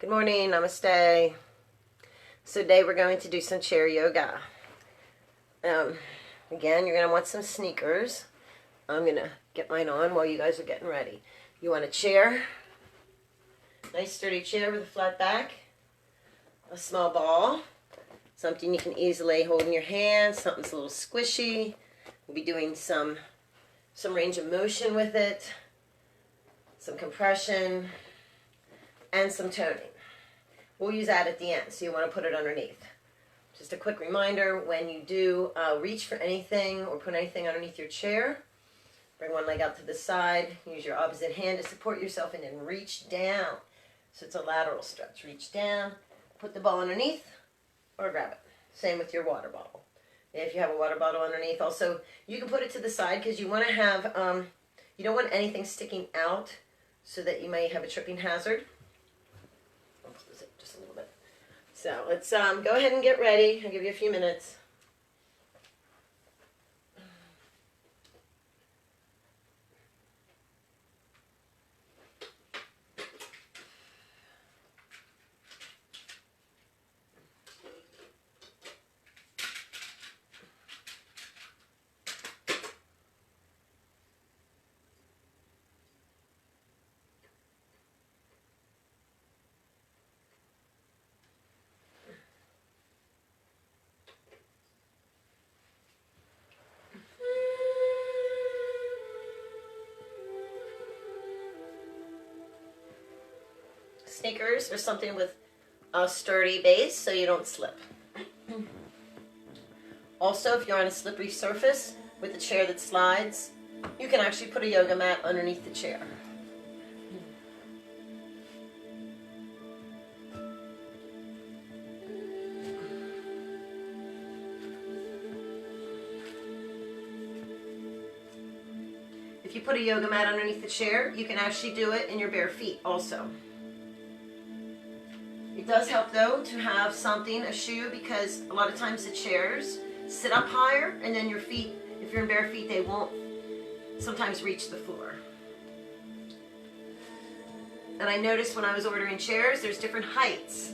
Good morning, namaste. So today we're going to do some chair yoga. Again, you're going to want some sneakers. I'm going to get mine on while you guys are getting ready. You want a chair, nice sturdy chair with a flat back, a small ball, something you can easily hold in your hand, something that's a little squishy. We'll be doing some range of motion with it, some compression, and some toning. We'll use that at the end, so you want to put it underneath. Just a quick reminder, when you do reach for anything or put anything underneath your chair, bring one leg out to the side, use your opposite hand to support yourself, and then reach down. So it's a lateral stretch. Reach down, put the ball underneath, or grab it. Same with your water bottle. If you have a water bottle underneath, also, you can put it to the side because you want to have, you don't want anything sticking out so that you may have a tripping hazard. Just a little bit. So let's go ahead and get ready. I'll give you a few minutes. Sneakers or something with a sturdy base so you don't slip. Also, if you're on a slippery surface with a chair that slides, you can actually put a yoga mat underneath the chair. If you put a yoga mat underneath the chair, you can actually do it in your bare feet also. It does help though to have something, a shoe, because a lot of times the chairs sit up higher and then your feet, if you're in bare feet, they won't sometimes reach the floor. And I noticed when I was ordering chairs, there's different heights.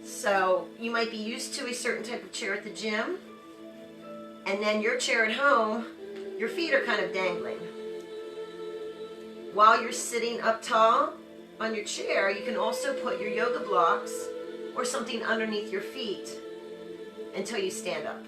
So you might be used to a certain type of chair at the gym, and then your chair at home, your feet are kind of dangling. While you're sitting up tall on your chair, you can also put your yoga blocks or something underneath your feet until you stand up.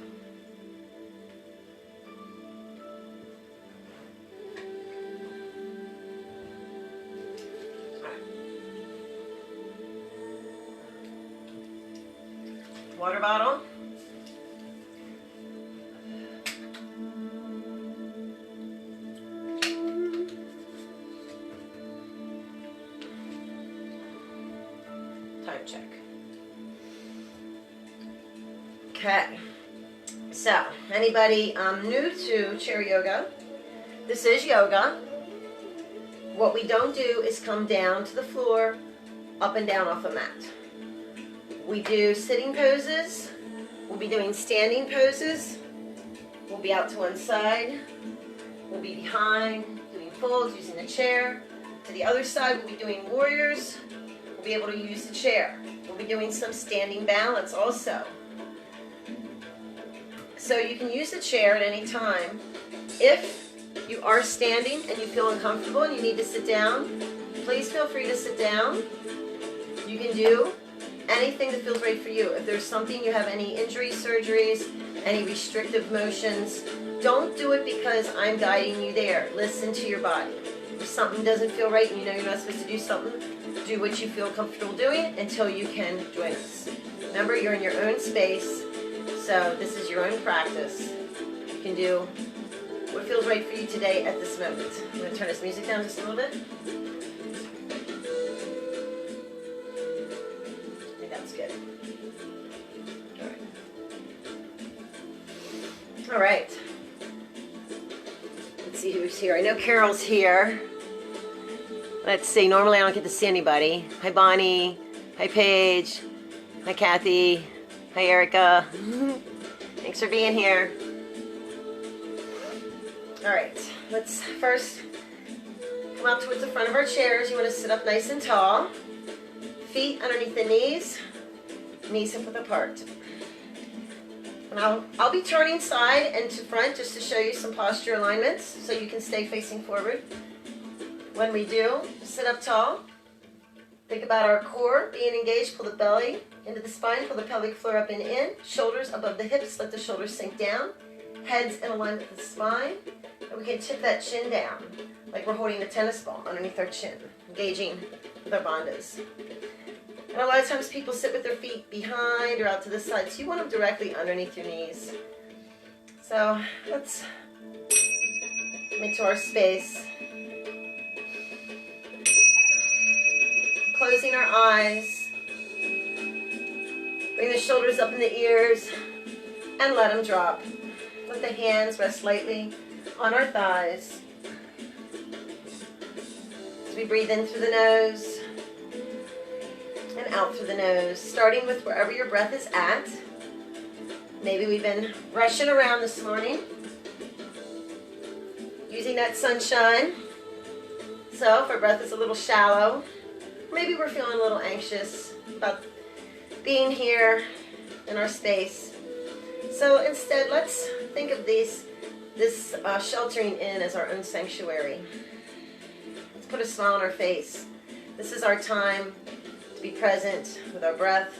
Water bottle. Time check. Okay, so anybody new to chair yoga, this is yoga. What we don't do is come down to the floor, up and down off a mat. We do sitting poses, we'll be doing standing poses, we'll be out to one side, we'll be behind, doing folds, using the chair. To the other side, we'll be doing warriors. We'll be able to use the chair. We'll be doing some standing balance also. So you can use the chair at any time. If you are standing and you feel uncomfortable and you need to sit down, please feel free to sit down. You can do anything that feels right for you. If there's something, you have any injuries, surgeries, any restrictive motions, don't do it because I'm guiding you there. Listen to your body. If something doesn't feel right and you know you're not supposed to do something, do what you feel comfortable doing until you can join us. Remember, you're in your own space, so this is your own practice. You can do what feels right for you today at this moment. I'm going to turn this music down just a little bit. I think that's good. All right. Let's see who's here. I know Carol's here. Let's see. Normally I don't get to see anybody. Hi, Bonnie. Hi, Paige. Hi, Kathy. Hi, Erica. Thanks for being here. All right. Let's first come out towards the front of our chairs. You want to sit up nice and tall. Feet underneath the knees hip width apart. And I'll be turning side and to front just to show you some posture alignments so you can stay facing forward. When we do, sit up tall. Think about our core being engaged. Pull the belly into the spine. Pull the pelvic floor up and in. Shoulders above the hips. Let the shoulders sink down. Heads in alignment with the spine. And we can tip that chin down like we're holding a tennis ball underneath our chin, engaging with our bandhas. And a lot of times people sit with their feet behind or out to the side, so you want them directly underneath your knees. So let's come into our space. Closing our eyes. Bring the shoulders up in the ears and let them drop. Let the hands rest lightly on our thighs. As we breathe in through the nose and out through the nose, starting with wherever your breath is at. Maybe we've been rushing around this morning, using that sunshine. So if our breath is a little shallow, maybe we're feeling a little anxious about being here in our space. So instead, let's think of this sheltering in as our own sanctuary. Let's put a smile on our face. This is our time to be present with our breath,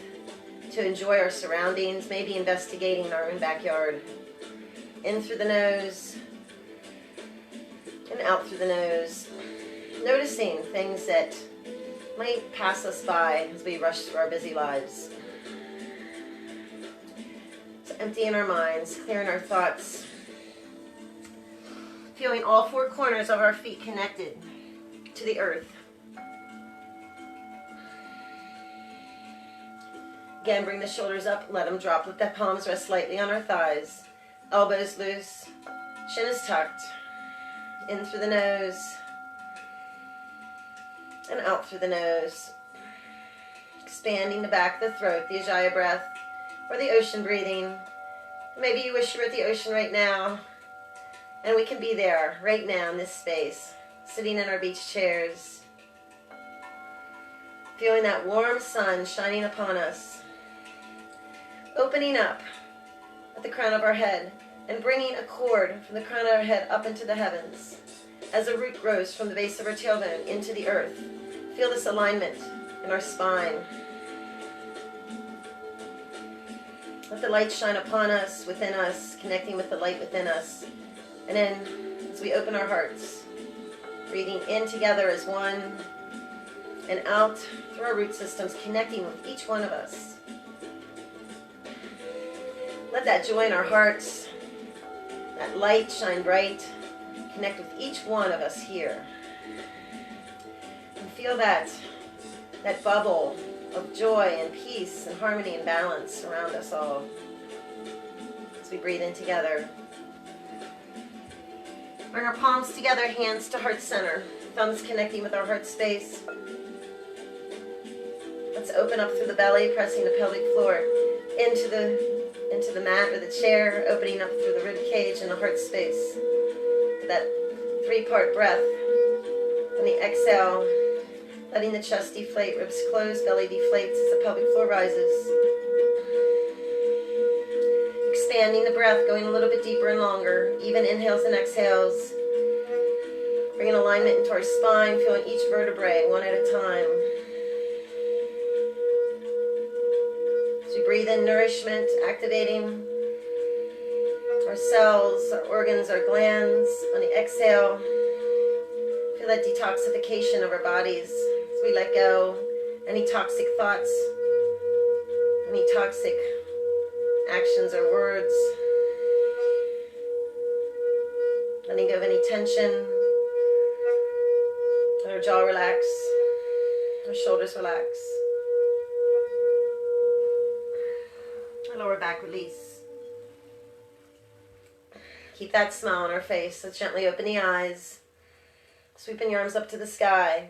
to enjoy our surroundings, maybe investigating our own backyard. In through the nose and out through the nose. Noticing things that might pass us by as we rush through our busy lives. So emptying our minds, clearing our thoughts, feeling all four corners of our feet connected to the earth. Again, bring the shoulders up, let them drop. Let the palms rest lightly on our thighs. Elbows loose, chin is tucked. In through the nose and out through the nose. Expanding the back of the throat, the Ujjayi breath, or the ocean breathing. Maybe you wish you were at the ocean right now, and we can be there right now in this space, sitting in our beach chairs, feeling that warm sun shining upon us. Opening up at the crown of our head and bringing a cord from the crown of our head up into the heavens as a root grows from the base of our tailbone into the earth. Feel this alignment in our spine. Let the light shine upon us, within us, connecting with the light within us. And then as we open our hearts, breathing in together as one and out through our root systems, connecting with each one of us. Let that joy in our hearts, that light shine bright, connect with each one of us here. And feel that bubble of joy and peace and harmony and balance around us all. As we breathe in together. Bring our palms together, hands to heart center, thumbs connecting with our heart space. Let's open up through the belly, pressing the pelvic floor into the mat or the chair, opening up through the rib cage and the heart space. That three-part breath. On the exhale, letting the chest deflate, ribs close, belly deflates as the pelvic floor rises. Expanding the breath, going a little bit deeper and longer, even inhales and exhales. Bringing alignment into our spine, feeling each vertebrae one at a time. As we breathe in nourishment, activating our cells, our organs, our glands. On the exhale, feel that detoxification of our bodies as we let go any toxic thoughts, any toxic actions or words. Letting go of any tension. Let our jaw relax, our shoulders relax, our lower back release. Keep that smile on our face. Let's gently open the eyes, sweeping your arms up to the sky.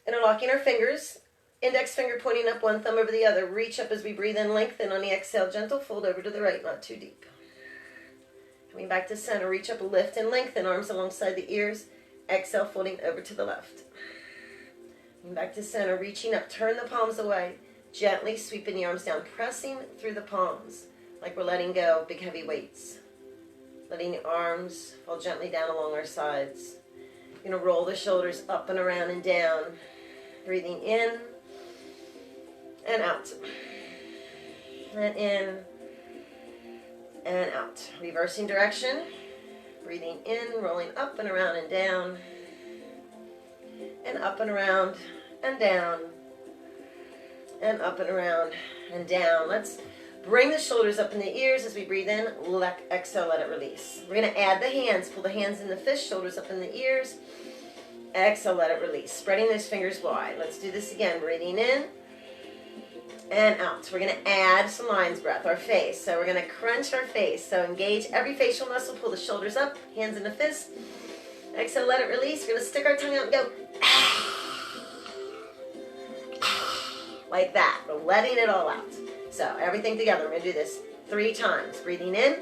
Interlocking our fingers, index finger pointing up, one thumb over the other. Reach up as we breathe in, lengthen. On the exhale, gentle fold over to the right, not too deep. Coming back to center, reach up, lift and lengthen, arms alongside the ears. Exhale, folding over to the left. And back to center, reaching up, turn the palms away. Gently sweeping the arms down, pressing through the palms like we're letting go big heavy weights. Letting the arms fall gently down along our sides. You're going to roll the shoulders up and around and down. Breathing in and out. And in and out. Reversing direction. Breathing in, rolling up and around and down. And up and around and down. And up and around and down. Let's bring the shoulders up in the ears as we breathe in. Exhale, let it release. We're going to add the hands. Pull the hands in the fist, shoulders up in the ears. Exhale, let it release. Spreading those fingers wide. Let's do this again. Breathing in and out. We're going to add some lion's breath, our face. So we're going to crunch our face. So engage every facial muscle. Pull the shoulders up, hands in the fist. Exhale, let it release. We're going to stick our tongue out and go like that. We're letting it all out. So everything together. We're going to do this 3 times. Breathing in.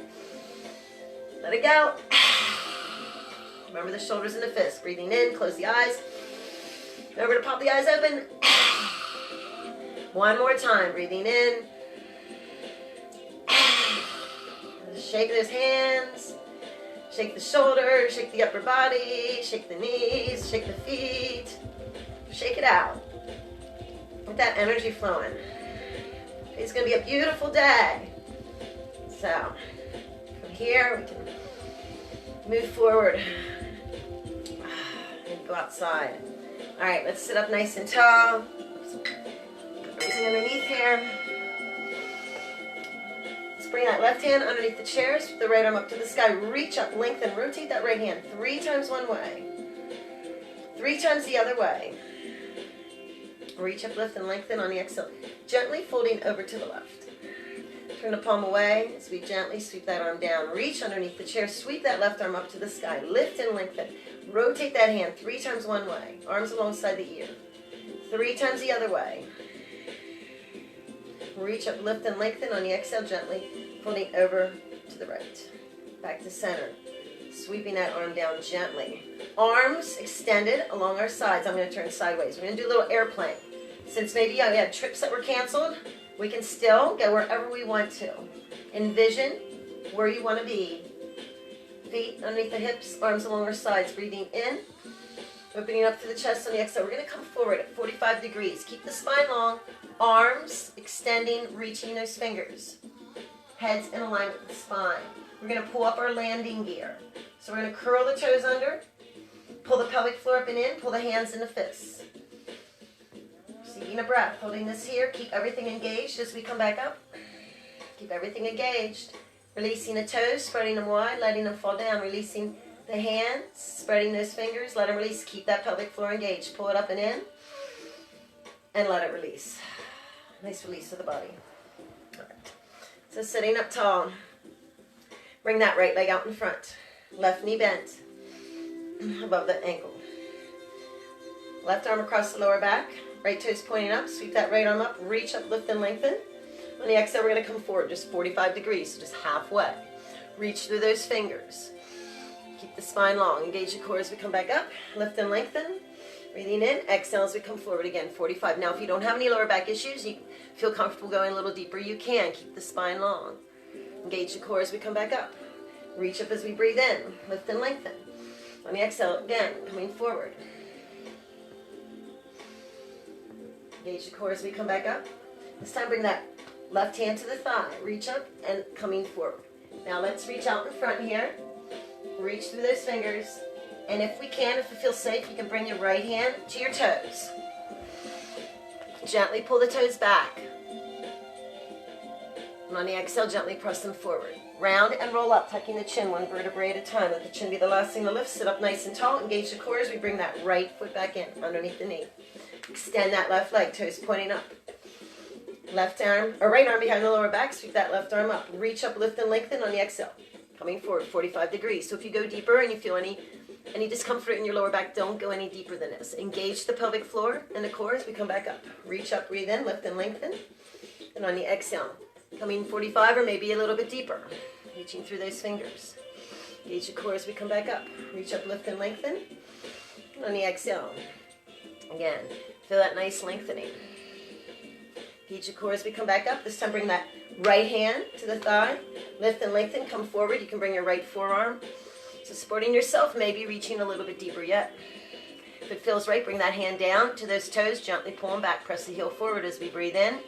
Let it go. Remember the shoulders in the fist. Breathing in. Close the eyes. Remember to pop the eyes open. One more time. Breathing in. Shake those hands. Shake the shoulders. Shake the upper body. Shake the knees. Shake the feet. Shake it out. With that energy flowing. It's going to be a beautiful day. So, from here, we can move forward and go outside. All right, let's sit up nice and tall. Put everything underneath here. Let's bring that left hand underneath the chair. Sweep the right arm up to the sky. Reach up, lengthen, rotate that right hand 3 times one way. 3 times the other way. Reach up, lift, and lengthen on the exhale. Gently folding over to the left. Turn the palm away as we gently sweep that arm down. Reach underneath the chair. Sweep that left arm up to the sky. Lift and lengthen. Rotate that hand 3 times one way. Arms alongside the ear. 3 times the other way. Reach up, lift, and lengthen on the exhale. Gently folding over to the right. Back to center. Sweeping that arm down gently. Arms extended along our sides. I'm going to turn sideways. We're going to do a little airplane. Since maybe we had trips that were canceled, we can still go wherever we want to. Envision where you want to be. Feet underneath the hips, arms along our sides. Breathing in, opening up to the chest on the exhale. We're going to come forward at 45 degrees. Keep the spine long. Arms extending, reaching those fingers. Heads in alignment with the spine. We're going to pull up our landing gear. So we're going to curl the toes under. Pull the pelvic floor up and in. Pull the hands in the fists. Taking a breath, holding this here. Keep everything engaged as we come back up. Keep everything engaged. Releasing the toes, spreading them wide, letting them fall down. Releasing the hands, spreading those fingers, let them release. Keep that pelvic floor engaged. Pull it up and in, and let it release. Nice release of the body. All right. So sitting up tall. Bring that right leg out in front. Left knee bent above the ankle. Left arm across the lower back. Right toes pointing up. Sweep that right arm up. Reach up, lift, and lengthen. On the exhale, we're going to come forward just 45 degrees, so just halfway. Reach through those fingers. Keep the spine long. Engage the core as we come back up. Lift and lengthen. Breathing in. Exhale as we come forward again, 45. Now, if you don't have any lower back issues, you feel comfortable going a little deeper, you can. Keep the spine long. Engage the core as we come back up. Reach up as we breathe in. Lift and lengthen. On the exhale, again, coming forward. Engage the core as we come back up. This time, bring that left hand to the thigh. Reach up and coming forward. Now, let's reach out in front here. Reach through those fingers. And if we can, if you feel safe, you can bring your right hand to your toes. Gently pull the toes back. And on the exhale, gently press them forward. Round and roll up, tucking the chin one vertebrae at a time. Let the chin be the last thing to lift. Sit up nice and tall. Engage the core as we bring that right foot back in, underneath the knee. Extend that left leg, toes pointing up. Left arm, or right arm behind the lower back. Sweep that left arm up. Reach up, lift and lengthen on the exhale. Coming forward, 45 degrees. So if you go deeper and you feel any discomfort in your lower back, don't go any deeper than this. Engage the pelvic floor and the core as we come back up. Reach up, breathe in, lift and lengthen. And on the exhale, coming 45 or maybe a little bit deeper. Reaching through those fingers. Engage the core as we come back up. Reach up, lift and lengthen. And on the exhale, again, Feel that nice lengthening. Engage your core as we come back up. This time bring that right hand to the thigh. Lift and lengthen. Come forward. You can bring your right forearm. So supporting yourself, maybe reaching a little bit deeper yet. If it feels right, bring that hand down to those toes. Gently pull them back. Press the heel forward as we breathe in.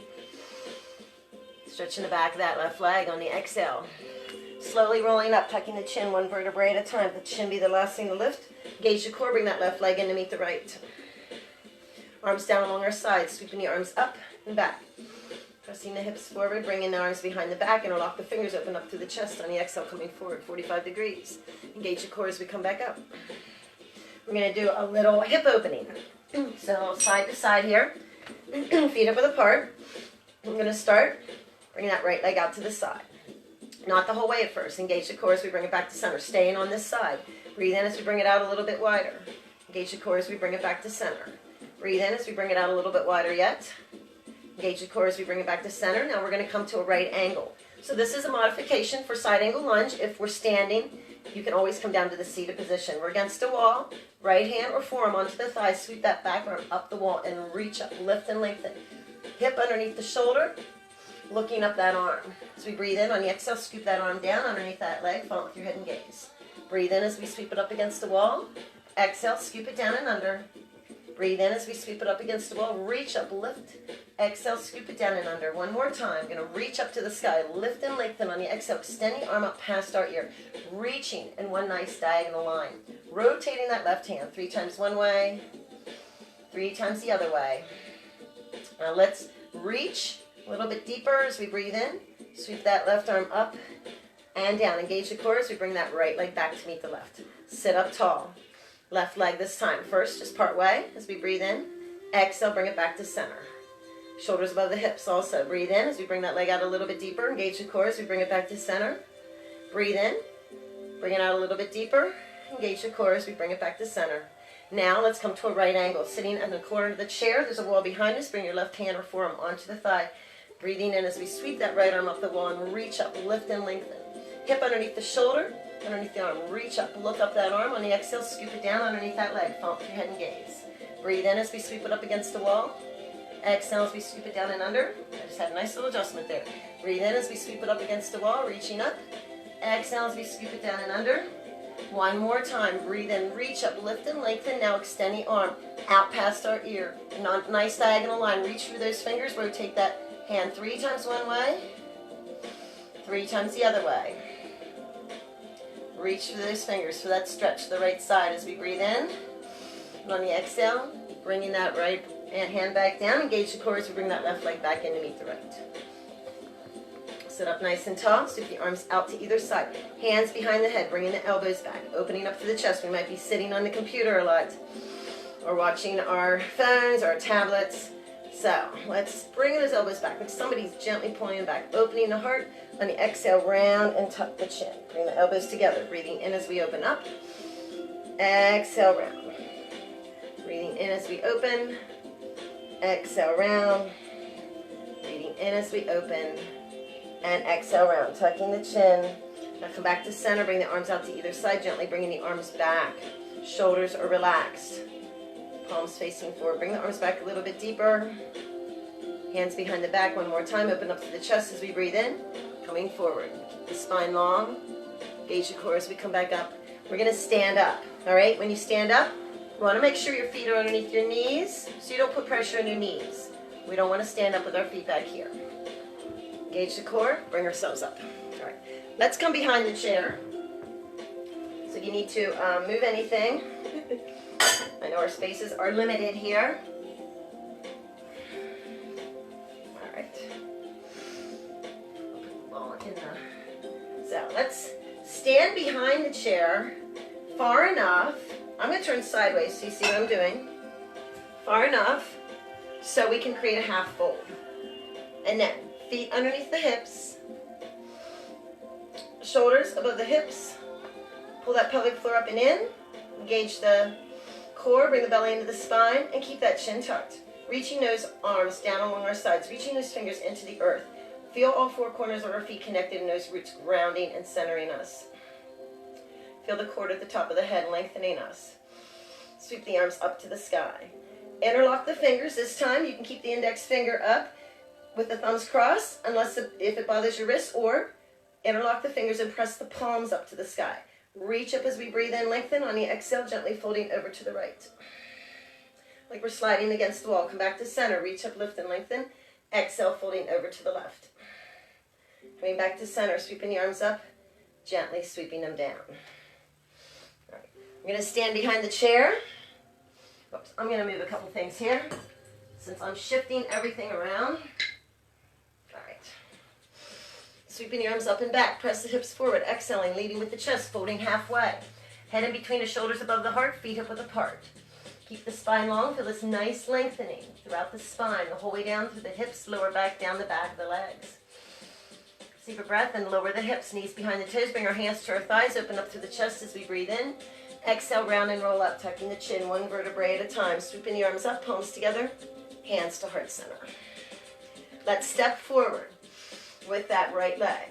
Stretching the back of that left leg on the exhale. Slowly rolling up, tucking the chin one vertebrae at a time. The chin be the last thing to lift. Engage your core. Bring that left leg in to meet the right. Arms down along our sides. Sweeping the arms up and back. Pressing the hips forward, bringing the arms behind the back, and lock the fingers open up through the chest on the exhale, coming forward, 45 degrees. Engage your core as we come back up. We're going to do a little hip opening. So side to side here, feet up width apart. I'm going to start bringing that right leg out to the side. Not the whole way at first. Engage the core as we bring it back to center, staying on this side. Breathe in as we bring it out a little bit wider. Engage the core as we bring it back to center. Breathe in as we bring it out a little bit wider yet. Engage the core as we bring it back to center. Now we're going to come to a right angle. So this is a modification for side angle lunge. If we're standing, you can always come down to the seated position. We're against a wall, right hand or forearm onto the thigh. Sweep that back arm up the wall and reach up, lift and lengthen. Hip underneath the shoulder, looking up that arm. As we breathe in on the exhale, scoop that arm down underneath that leg. Follow with your head and gaze. Breathe in as we sweep it up against the wall. Exhale, scoop it down and under. Breathe in as we sweep it up against the wall. Reach up, lift. Exhale, scoop it down and under. One more time. Going to reach up to the sky. Lift and lengthen on the exhale. Extend the arm up past our ear. Reaching in one nice diagonal line. Rotating that left hand. 3 times one way. 3 times the other way. Now let's reach a little bit deeper as we breathe in. Sweep that left arm up and down. Engage the core as we bring that right leg back to meet the left. Sit up tall. Left leg this time. First, just part way as we breathe in. Exhale, bring it back to center. Shoulders above the hips also. Breathe in as we bring that leg out a little bit deeper. Engage the core as we bring it back to center. Breathe in. Bring it out a little bit deeper. Engage the core as we bring it back to center. Now let's come to a right angle. Sitting in the corner of the chair. There's a wall behind us. Bring your left hand or forearm onto the thigh. Breathing in as we sweep that right arm up the wall and reach up, lift and lengthen. Hip underneath the shoulder. Underneath the arm, reach up, look up that arm. On the exhale, scoop it down underneath that leg. Follow with your head and gaze. Breathe in as we sweep it up against the wall. Exhale as we scoop it down and under. I just had a nice little adjustment there. Breathe in as we sweep it up against the wall, reaching up. Exhale as we scoop it down and under. One more time. Breathe in, reach up, lift and lengthen. Now extend the arm out past our ear. Nice diagonal line. Reach through those fingers. Rotate that hand 3 times one way, 3 times the other way. Reach through those fingers for that stretch to the right side as we breathe in. And on the exhale, bringing that right hand back down. Engage the core as we bring that left leg back in to meet the right. Sit up nice and tall. Sweep the arms out to either side. Hands behind the head, bringing the elbows back. Opening up to the chest. We might be sitting on the computer a lot or watching our phones or our tablets. So let's bring those elbows back. Like somebody's gently pulling them back. Opening the heart. On the exhale, round and tuck the chin. Bring the elbows together. Breathing in as we open up. Exhale, round. Breathing in as we open. Exhale, round. Breathing in as we open. And exhale, round. Tucking the chin. Now come back to center. Bring the arms out to either side. Gently bringing the arms back. Shoulders are relaxed. Palms facing forward. Bring the arms back a little bit deeper. Hands behind the back. One more time. Open up to the chest as we breathe in. Coming forward. Keep the spine long. Engage the core as we come back up. We're going to stand up. All right? When you stand up, you want to make sure your feet are underneath your knees so you don't put pressure on your knees. We don't want to stand up with our feet back here. Engage the core. Bring ourselves up. All right. Let's come behind the chair. So you need to move anything. I know our spaces are limited here. All right. So let's stand behind the chair far enough. I'm going to turn sideways so you see what I'm doing. Far enough so we can create a half fold. And then feet underneath the hips. Shoulders above the hips. Pull that pelvic floor up and in. Engage the core, bring the belly into the spine, and keep that chin tucked. Reaching those arms down along our sides, reaching those fingers into the earth. Feel all 4 corners of our feet connected in those roots, grounding and centering us. Feel the cord at the top of the head lengthening us. Sweep the arms up to the sky. Interlock the fingers. This time you can keep the index finger up with the thumbs crossed, if it bothers your wrist, or interlock the fingers and press the palms up to the sky. Reach up as we breathe in, lengthen. On the exhale, gently folding over to the right. Like we're sliding against the wall. Come back to center. Reach up, lift, and lengthen. Exhale, folding over to the left. Coming back to center, sweeping the arms up, gently sweeping them down. All right. I'm going to stand behind the chair. Oops, I'm going to move a couple things here since I'm shifting everything around. All right. Sweeping the arms up and back. Press the hips forward. Exhaling, leading with the chest, folding halfway. Head in between the shoulders above the heart, feet hip width apart. Keep the spine long. Feel this nice lengthening throughout the spine, the whole way down through the hips, lower back, down the back of the legs. Receive a breath and lower the hips, knees behind the toes. Bring our hands to our thighs. Open up through the chest as we breathe in. Exhale, round and roll up, tucking the chin, one vertebrae at a time. Sweeping the arms up, palms together, hands to heart center. Let's step forward with that right leg.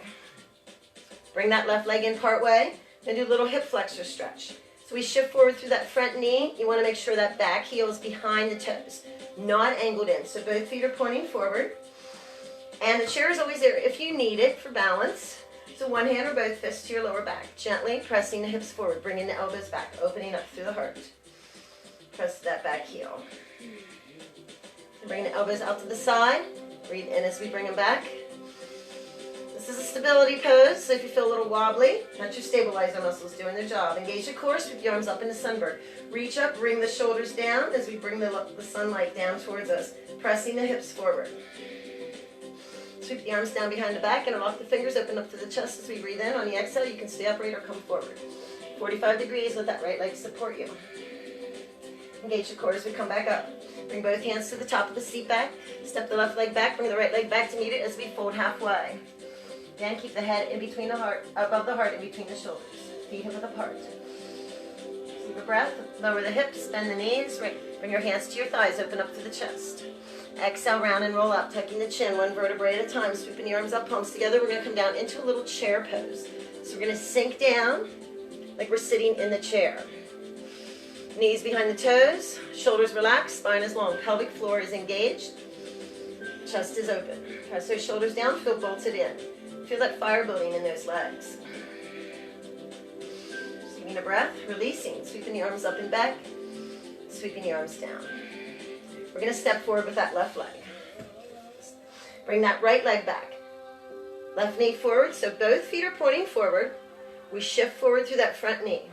Bring that left leg in part way. Then do a little hip flexor stretch. So we shift forward through that front knee. You want to make sure that back heel is behind the toes, not angled in. So both feet are pointing forward. And the chair is always there if you need it for balance. So one hand or both fists to your lower back. Gently pressing the hips forward, bringing the elbows back, opening up through the heart. Press that back heel. Bring the elbows out to the side. Breathe in as we bring them back. This is a stability pose, so if you feel a little wobbly, that's your stabilizer muscles doing their job. Engage the core, sweep the arms up into sunbird. Reach up, bring the shoulders down as we bring the sunlight down towards us, pressing the hips forward. Sweep the arms down behind the back, interlock the fingers, open up to the chest as we breathe in. On the exhale, you can stay upright or come forward. 45 degrees, let that right leg support you. Engage the core as we come back up. Bring both hands to the top of the seat back. Step the left leg back, bring the right leg back to meet it as we fold halfway. Again, keep the head in between the heart, above the heart, in between the shoulders. Feet hip width apart. Keep a breath, lower the hips, bend the knees. Bring your hands to your thighs, open up to the chest. Exhale, round and roll up, tucking the chin, one vertebrae at a time, sweeping the arms up, palms together. We're going to come down into a little chair pose. So we're going to sink down like we're sitting in the chair. Knees behind the toes, shoulders relaxed, spine is long, pelvic floor is engaged, chest is open. Press those shoulders down, feel bolted in. Feel that fire building in those legs. Taking a breath, releasing, sweeping the arms up and back, sweeping the arms down. We're going to step forward with that left leg. Bring that right leg back. Left knee forward, so both feet are pointing forward. We shift forward through that front knee.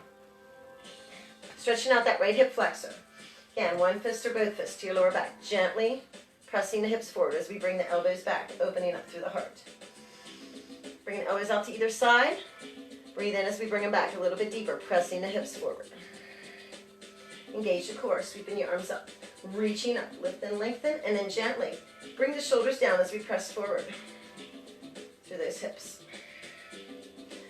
Stretching out that right hip flexor. Again, one fist or both fists to your lower back. Gently pressing the hips forward as we bring the elbows back, opening up through the heart. Bring the elbows out to either side. Breathe in as we bring them back a little bit deeper, pressing the hips forward. Engage the core, sweeping your arms up. Reaching up, lift and lengthen, and then gently bring the shoulders down as we press forward through those hips.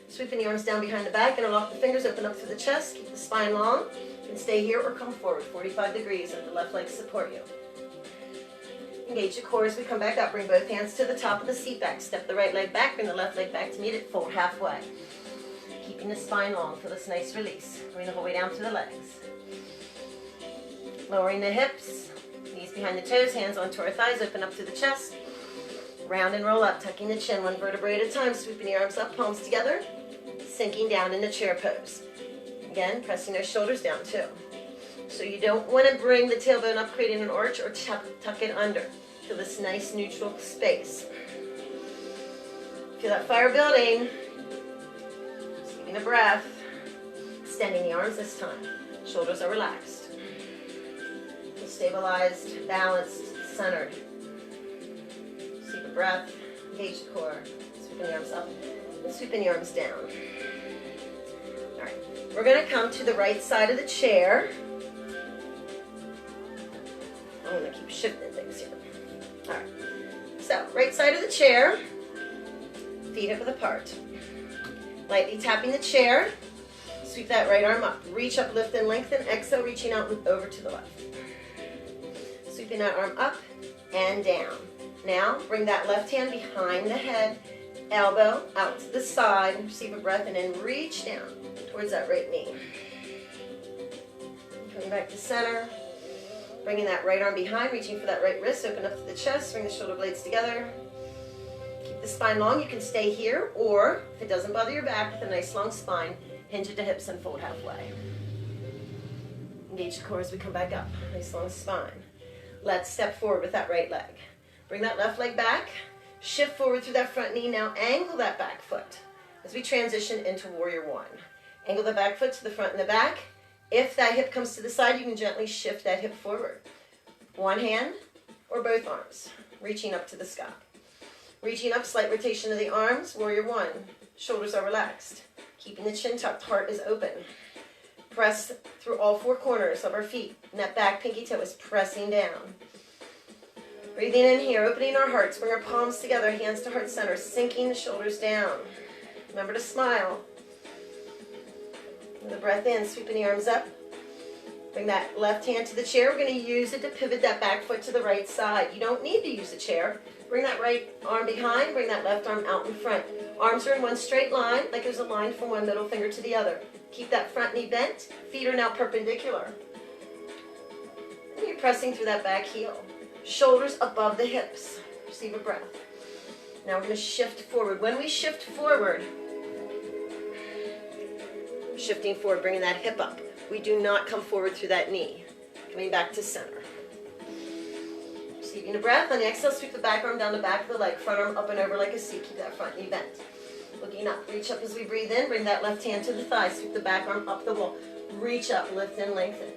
Sweeping the arms down behind the back, interlock the fingers, open up through the chest, keep the spine long. You can stay here or come forward, 45 degrees, let the left leg support you. Engage the core as we come back up, bring both hands to the top of the seat back, step the right leg back, bring the left leg back to meet it, fold halfway. Keeping the spine long, feel this nice release, going the whole way down through the legs. Lowering the hips, knees behind the toes, hands onto our thighs, open up through the chest. Round and roll up, tucking the chin, one vertebrae at a time, sweeping the arms up, palms together, sinking down in the chair pose. Again, pressing those shoulders down too. So you don't want to bring the tailbone up, creating an arch, or tuck it under. Feel this nice neutral space. Feel that fire building. Just taking a breath. Extending the arms this time. Shoulders are relaxed. Stabilized, balanced, centered. Take a breath, engage the core, sweeping the arms up, and sweeping the arms down. All right, we're going to come to the right side of the chair. I'm going to keep shifting things here. All right, so right side of the chair, feet hip width apart. Lightly tapping the chair, sweep that right arm up. Reach up, lift and lengthen, exhale, reaching out and over to the left. Sweeping that arm up and down. Now, bring that left hand behind the head, elbow out to the side, receive a breath, and then reach down towards that right knee. Coming back to center, Bringing that right arm behind, reaching for that right wrist, open up to the chest, bring the shoulder blades together. Keep the spine long. You can stay here, or if it doesn't bother your back, with a nice long spine, hinge at the hips and fold halfway. Engage the core as we come back up. Nice long spine. Let's step forward with that right leg. Bring that left leg back. Shift forward through that front knee. Now angle that back foot as we transition into warrior one. Angle the back foot to the front and the back. If that hip comes to the side, you can gently shift that hip forward. One hand or both arms, reaching up to the sky. Reaching up, slight rotation of the arms, warrior one. Shoulders are relaxed. Keeping the chin tucked, heart is open. Press through all four corners of our feet. And that back pinky toe is pressing down. Breathing in here, opening our hearts. Bring our palms together, hands to heart center, sinking the shoulders down. Remember to smile. With the breath in, sweeping the arms up. Bring that left hand to the chair. We're going to use it to pivot that back foot to the right side. You don't need to use the chair. Bring that right arm behind. Bring that left arm out in front. Arms are in one straight line, like there's a line from one middle finger to the other. Keep that front knee bent. Feet are now perpendicular. And you're pressing through that back heel. Shoulders above the hips. Receive a breath. Now we're going to shift forward. When we shift forward, shifting forward, bringing that hip up. We do not come forward through that knee. Coming back to center. Receiving a breath. On the exhale, sweep the back arm down the back of the leg. Front arm up and over like a C. Keep that front knee bent. Looking up. Reach up as we breathe in. Bring that left hand to the thigh. Sweep the back arm up the wall. Reach up, lift and lengthen.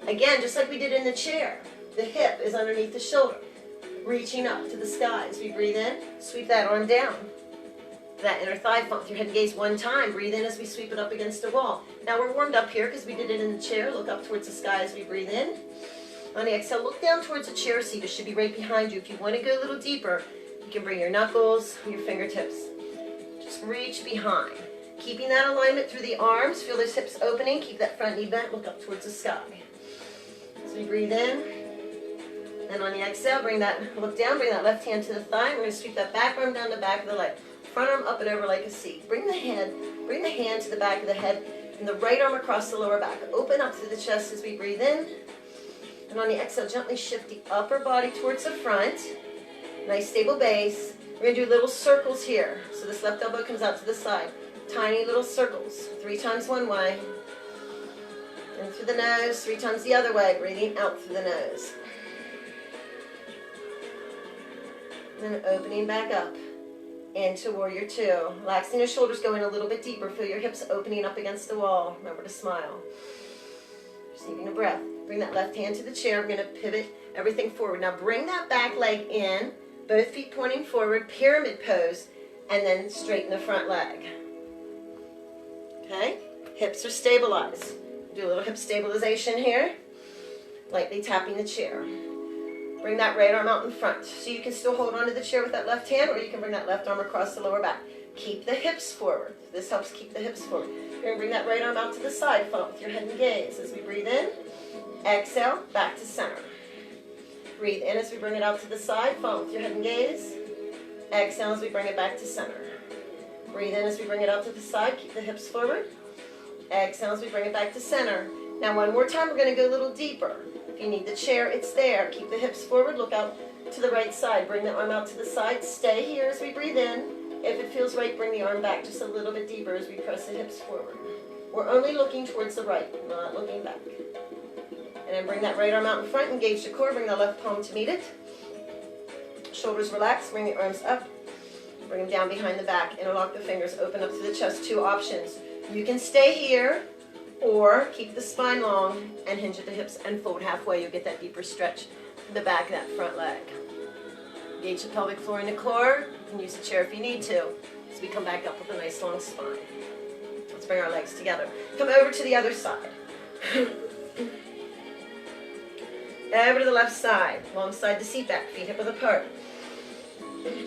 Again, just like we did in the chair. The hip is underneath the shoulder. Reaching up to the sky. As we breathe in, sweep that arm down. That inner thigh funk. Your head and gaze one time. Breathe in as we sweep it up against the wall. Now we're warmed up here because we did it in the chair. Look up towards the sky as we breathe in. On the exhale, look down towards the chair seat. It should be right behind you. If you want to go a little deeper, you can bring your knuckles, your fingertips. Just reach behind. Keeping that alignment through the arms. Feel those hips opening. Keep that front knee bent. Look up towards the sky. As we breathe in. And on the exhale, look down, bring that left hand to the thigh. We're going to sweep that back arm down the back of the leg. Front arm up and over like a C. Bring the hand to the back of the head, and the right arm across the lower back. Open up through the chest as we breathe in. And on the exhale, gently shift the upper body towards the front. Nice stable base. We're going to do little circles here. So this left elbow comes out to the side. Tiny little circles. 3 times one way. In through the nose, 3 times the other way. Breathing out through the nose. And then opening back up into warrior two. Relaxing your shoulders, going a little bit deeper. Feel your hips opening up against the wall. Remember to smile. Receiving a breath. Bring that left hand to the chair. We're going to pivot everything forward. Now bring that back leg in. Both feet pointing forward. Pyramid pose. And then straighten the front leg. Okay? Hips are stabilized. Do a little hip stabilization here. Lightly tapping the chair. Bring that right arm out in front. So you can still hold onto the chair with that left hand, or you can bring that left arm across the lower back. Keep the hips forward. This helps keep the hips forward. You're going to bring that right arm out to the side. Follow with your head and gaze. As we breathe in, exhale, back to center. Breathe in as we bring it out to the side. Follow with your head and gaze. Exhale as we bring it back to center. Breathe in as we bring it out to the side. Keep the hips forward. Exhale as we bring it back to center. Now one more time, we're going to go a little deeper. If you need the chair, it's there. Keep the hips forward. Look out to the right side. Bring the arm out to the side. Stay here as we breathe in. If it feels right, bring the arm back just a little bit deeper as we press the hips forward. We're only looking towards the right, not looking back. And then bring that right arm out in front. Engage the core. Bring the left palm to meet it. Shoulders relaxed. Bring the arms up. Bring them down behind the back. Interlock the fingers. Open up to the chest. 2 options. You can stay here, or keep the spine long and hinge at the hips and fold halfway. You'll get that deeper stretch in the back of that front leg. Engage the pelvic floor and the core. You can use the chair if you need to. As we come back up with a nice long spine. Let's bring our legs together. Come over to the other side. Over to the left side. Long side to seat back. Feet hip width apart.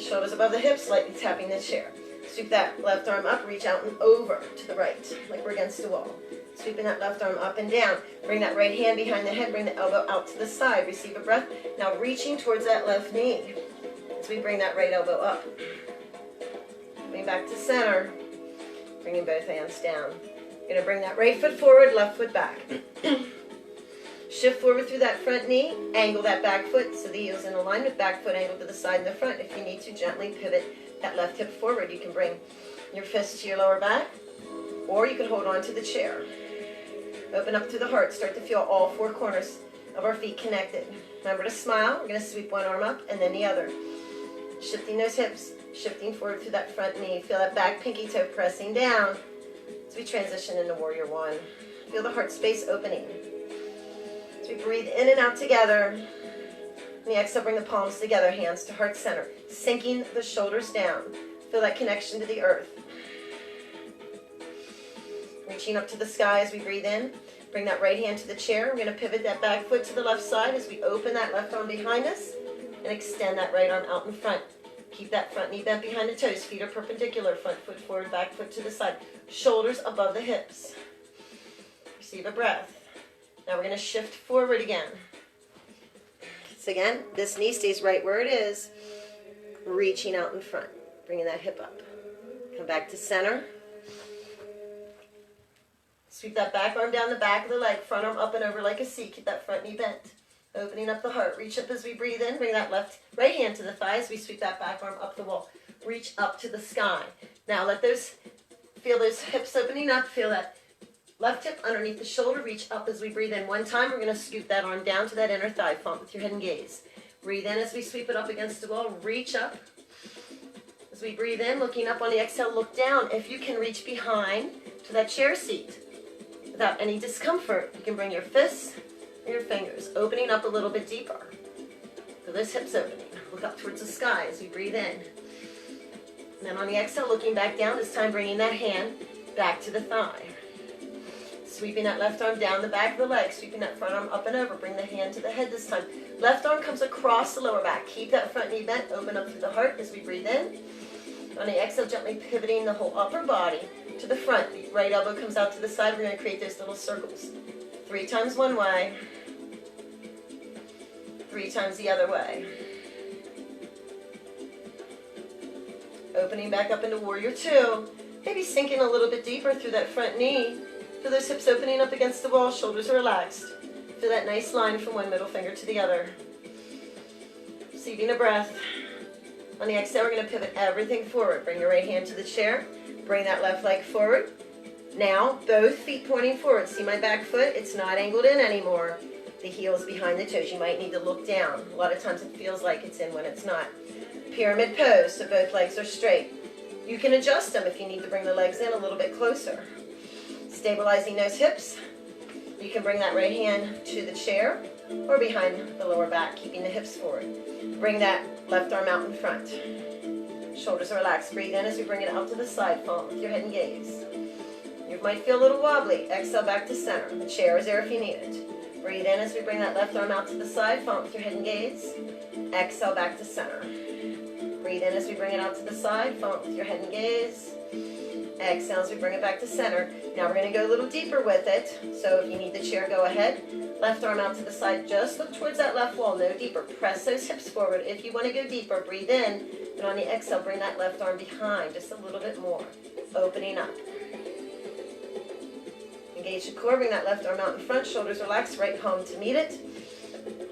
Shoulders above the hips, slightly tapping the chair. Sweep that left arm up, reach out and over to the right, like we're against the wall. Sweeping that left arm up and down. Bring that right hand behind the head, bring the elbow out to the side. Receive a breath. Now reaching towards that left knee. As we bring that right elbow up. Bring back to center. Bringing both hands down. You're going to bring that right foot forward, left foot back. Shift forward through that front knee, angle that back foot so the heel's in alignment, back foot angled to the side and the front. If you need to, gently pivot that left hip forward. You can bring your fist to your lower back, or you can hold on to the chair. Open up through the heart, start to feel all four corners of our feet connected. Remember to smile. We're going to sweep one arm up and then the other. Shifting those hips, shifting forward through that front knee. Feel that back pinky toe pressing down as we transition into Warrior One. Feel the heart space opening. As we breathe in and out together. On the exhale, bring the palms together, hands to heart center, sinking the shoulders down. Feel that connection to the earth. Reaching up to the sky as we breathe in. Bring that right hand to the chair. We're going to pivot that back foot to the left side as we open that left arm behind us and extend that right arm out in front. Keep that front knee bent behind the toes. Feet are perpendicular. Front foot forward, back foot to the side. Shoulders above the hips. Receive a breath. Now we're going to shift forward again. So again, this knee stays right where it is. Reaching out in front. Bringing that hip up. Come back to center. Sweep that back arm down the back of the leg, front arm up and over like a C. Keep that front knee bent. Opening up the heart. Reach up as we breathe in. Bring that right hand to the thighs. We sweep that back arm up the wall. Reach up to the sky. Now feel those hips opening up. Feel that left hip underneath the shoulder. Reach up as we breathe in. One time, we're going to scoop that arm down to that inner thigh. Font with your head and gaze. Breathe in as we sweep it up against the wall. Reach up. As we breathe in, looking up on the exhale, look down. If you can reach behind to that chair seat without any discomfort, you can bring your fists or your fingers, opening up a little bit deeper. Feel those hips opening. Look up towards the sky as we breathe in. And then on the exhale, looking back down, this time bringing that hand back to the thigh. Sweeping that left arm down the back of the leg, sweeping that front arm up and over. Bring the hand to the head this time. Left arm comes across the lower back. Keep that front knee bent, open up through the heart as we breathe in. On the exhale, gently pivoting the whole upper body to the front. The right elbow comes out to the side. We're going to create those little circles. 3 times one way. 3 times the other way. Opening back up into Warrior Two. Maybe sinking a little bit deeper through that front knee. Feel those hips opening up against the wall. Shoulders are relaxed. Feel that nice line from one middle finger to the other. Receiving a breath. On the exhale, we're going to pivot everything forward. Bring your right hand to the chair. Bring that left leg forward. Now, both feet pointing forward. See my back foot? It's not angled in anymore. The heel's behind the toes. You might need to look down. A lot of times it feels like it's in when it's not. Pyramid pose, so both legs are straight. You can adjust them if you need to bring the legs in a little bit closer. Stabilizing those hips. You can bring that right hand to the chair or behind the lower back, keeping the hips forward. Bring that left arm out in front. Shoulders are relaxed. Breathe in as we bring it out to the side. Follow with your head and gaze. You might feel a little wobbly. Exhale back to center. The chair is there if you need it. Breathe in as we bring that left arm out to the side. Follow with your head and gaze. Exhale back to center. Breathe in as we bring it out to the side. Follow with your head and gaze. Exhale as we bring it back to center. Now we're going to go a little deeper with it. So if you need the chair, go ahead. Left arm out to the side. Just look towards that left wall. No deeper. Press those hips forward. If you want to go deeper, breathe in. And on the exhale, bring that left arm behind just a little bit more. Opening up. Engage the core. Bring that left arm out in front. Shoulders relaxed. Right palm to meet it.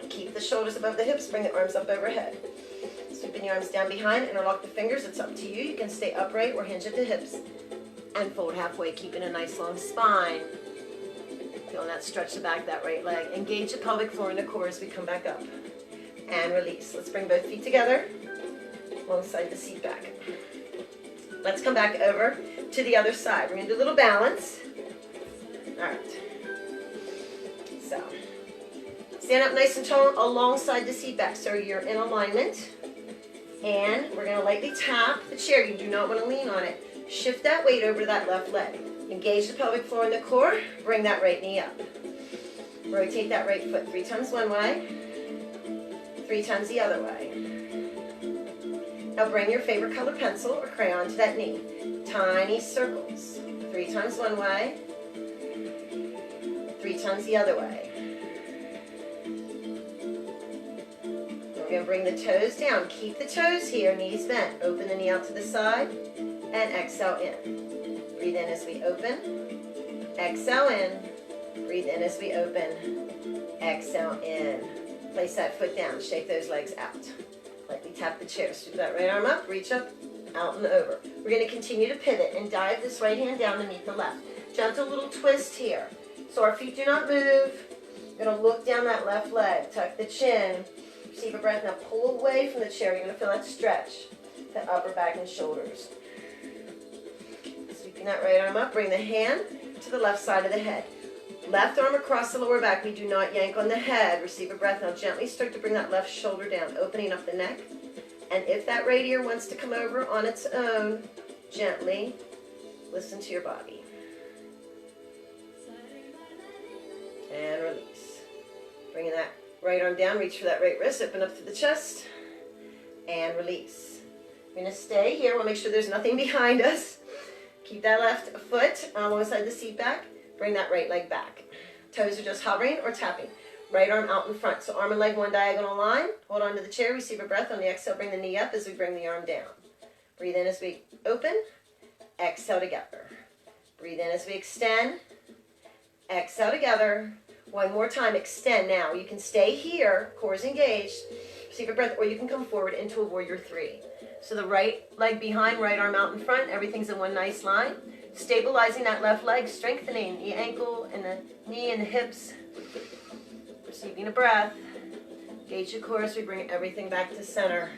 Keep the shoulders above the hips. Bring the arms up overhead. Sweeping your arms down behind. Interlock the fingers. It's up to you. You can stay upright or hinge at the hips. And fold halfway, keeping a nice long spine. Feeling that stretch the back of that right leg. Engage the pelvic floor and the core as we come back up. And release. Let's bring both feet together alongside the seat back. Let's come back over to the other side. We're going to do a little balance. All right. So, stand up nice and tall alongside the seat back so you're in alignment. And we're going to lightly tap the chair. You do not want to lean on it. Shift that weight over to that left leg. Engage the pelvic floor and the core. Bring that right knee up. Rotate that right foot 3 times one way, 3 times the other way. Now bring your favorite color pencil or crayon to that knee. Tiny circles. 3 times one way, 3 times the other way. We're going to bring the toes down. Keep the toes here, knees bent. Open the knee out to the side and exhale in. Breathe in as we open. Exhale in. Breathe in as we open. Exhale in. Place that foot down. Shake those legs out. Lightly tap the chair. Scoop that right arm up. Reach up, out and over. We're going to continue to pivot and dive this right hand down to meet the left. Gentle little twist here. So our feet do not move. We're going to look down that left leg. Tuck the chin. Receive a breath. Now pull away from the chair. You're going to feel that stretch. That upper back and shoulders. Sweeping that right arm up. Bring the hand to the left side of the head. Left arm across the lower back. We do not yank on the head. Receive a breath. Now gently start to bring that left shoulder down, opening up the neck. And if that right ear wants to come over on its own, gently listen to your body. And release. Bringing that right arm down, reach for that right wrist, open up to the chest, and release. We're going to stay here. We'll make sure there's nothing behind us. Keep that left foot alongside the seat back. Bring that right leg back. Toes are just hovering or tapping. Right arm out in front. So arm and leg one diagonal line. Hold on to the chair. Receive a breath. On the exhale, bring the knee up as we bring the arm down. Breathe in as we open. Exhale together. Breathe in as we extend. Exhale together. One more time. Extend now. You can stay here. Core is engaged. Receive a breath. Or you can come forward into a warrior three. So the right leg behind, right arm out in front. Everything's in one nice line. Stabilizing that left leg, strengthening the ankle and the knee and the hips. Receiving a breath. Gauge your core as we bring everything back to center.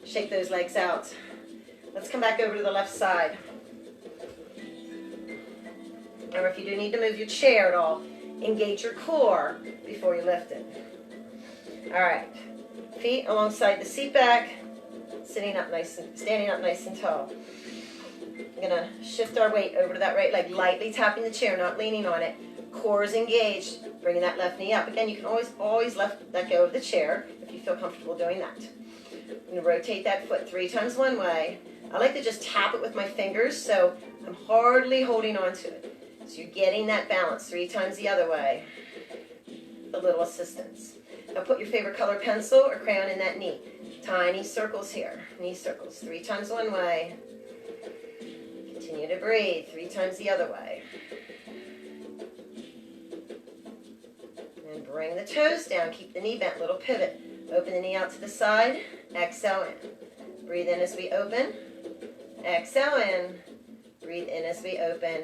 Shake those legs out. Let's come back over to the left side. Remember, if you do need to move your chair at all, engage your core before you lift it. All right. Feet alongside the seat back. Standing up nice and tall. We're going to shift our weight over to that right leg, lightly tapping the chair, not leaning on it. Core is engaged. Bringing that left knee up. Again, you can always let go of the chair if you feel comfortable doing that. I'm going to rotate that foot 3 times one way. I like to just tap it with my fingers, so I'm hardly holding on to it. So you're getting that balance 3 times the other way. A little assistance. Now put your favorite color pencil or crayon in that knee. Tiny circles here. Knee circles. 3 times one way. Continue to breathe 3 times the other way. And bring the toes down. Keep the knee bent. Little pivot. Open the knee out to the side. Exhale in. Breathe in as we open. Exhale in. Breathe in as we open.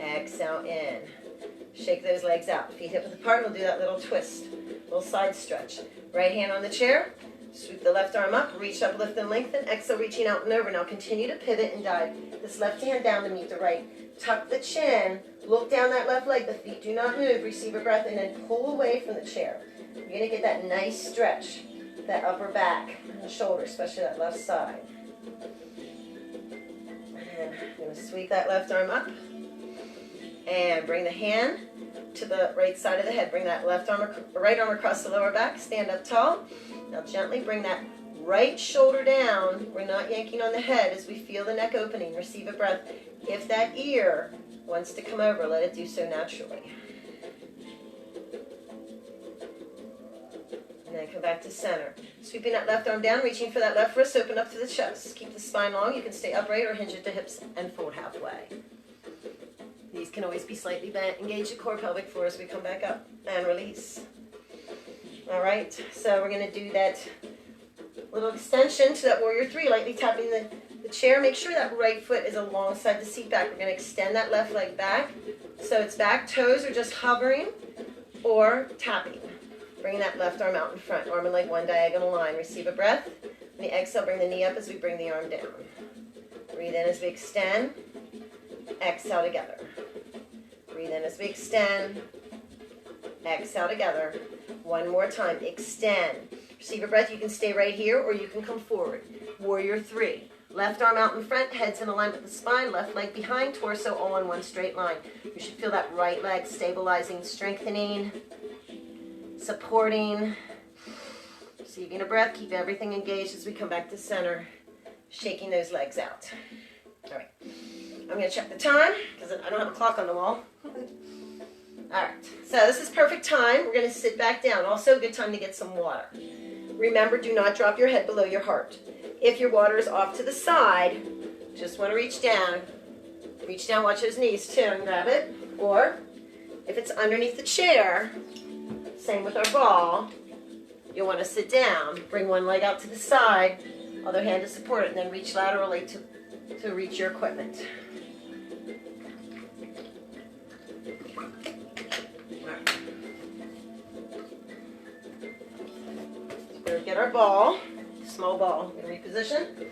Exhale in. Shake those legs out. Feet hip width apart. We'll do that little twist. Little side stretch. Right hand on the chair. Sweep the left arm up. Reach up, lift and lengthen. Exhale, reaching out and over. Now continue to pivot and dive this left hand down to meet the right. Tuck the chin. Look down that left leg. The feet do not move. Receive a breath and then pull away from the chair. You're going to get that nice stretch. That upper back and shoulder, especially that left side. And I'm going to sweep that left arm up. And bring the hand to the right side of the head. Bring that right arm across the lower back. Stand up tall. Now gently bring that right shoulder down. We're not yanking on the head as we feel the neck opening. Receive a breath. If that ear wants to come over, let it do so naturally. And then come back to center. Sweeping that left arm down, reaching for that left wrist, open up to the chest. Keep the spine long. You can stay upright or hinge at the hips and fold halfway. These can always be slightly bent. Engage the core, pelvic floor as we come back up and release. All right, so we're going to do that little extension to that warrior three, lightly tapping the chair. Make sure that right foot is alongside the seat back. We're going to extend that left leg back so it's back. Toes are just hovering or tapping. Bringing that left arm out in front. Arm and leg one diagonal line. Receive a breath. On the exhale, bring the knee up as we bring the arm down. Breathe in as we extend. Exhale together. Breathe in as we extend. Exhale together. One more time. Extend. Receive a breath. You can stay right here or you can come forward. Warrior three. Left arm out in front. Head's in alignment with the spine. Left leg behind. Torso all in one straight line. You should feel that right leg stabilizing, strengthening, supporting. Receiving a breath. Keep everything engaged as we come back to center. Shaking those legs out. All right. I'm going to check the time because I don't have a clock on the wall. All right, so this is perfect time. We're going to sit back down. Also a good time to get some water. Remember, do not drop your head below your heart. If your water is off to the side, just want to reach down, watch those knees too, and grab it. Or if it's underneath the chair, Same with our ball. You'll want to sit down, bring one leg out to the side, other hand to support it, and then reach laterally to reach your equipment. We're going to get our ball, small ball, we're going to reposition.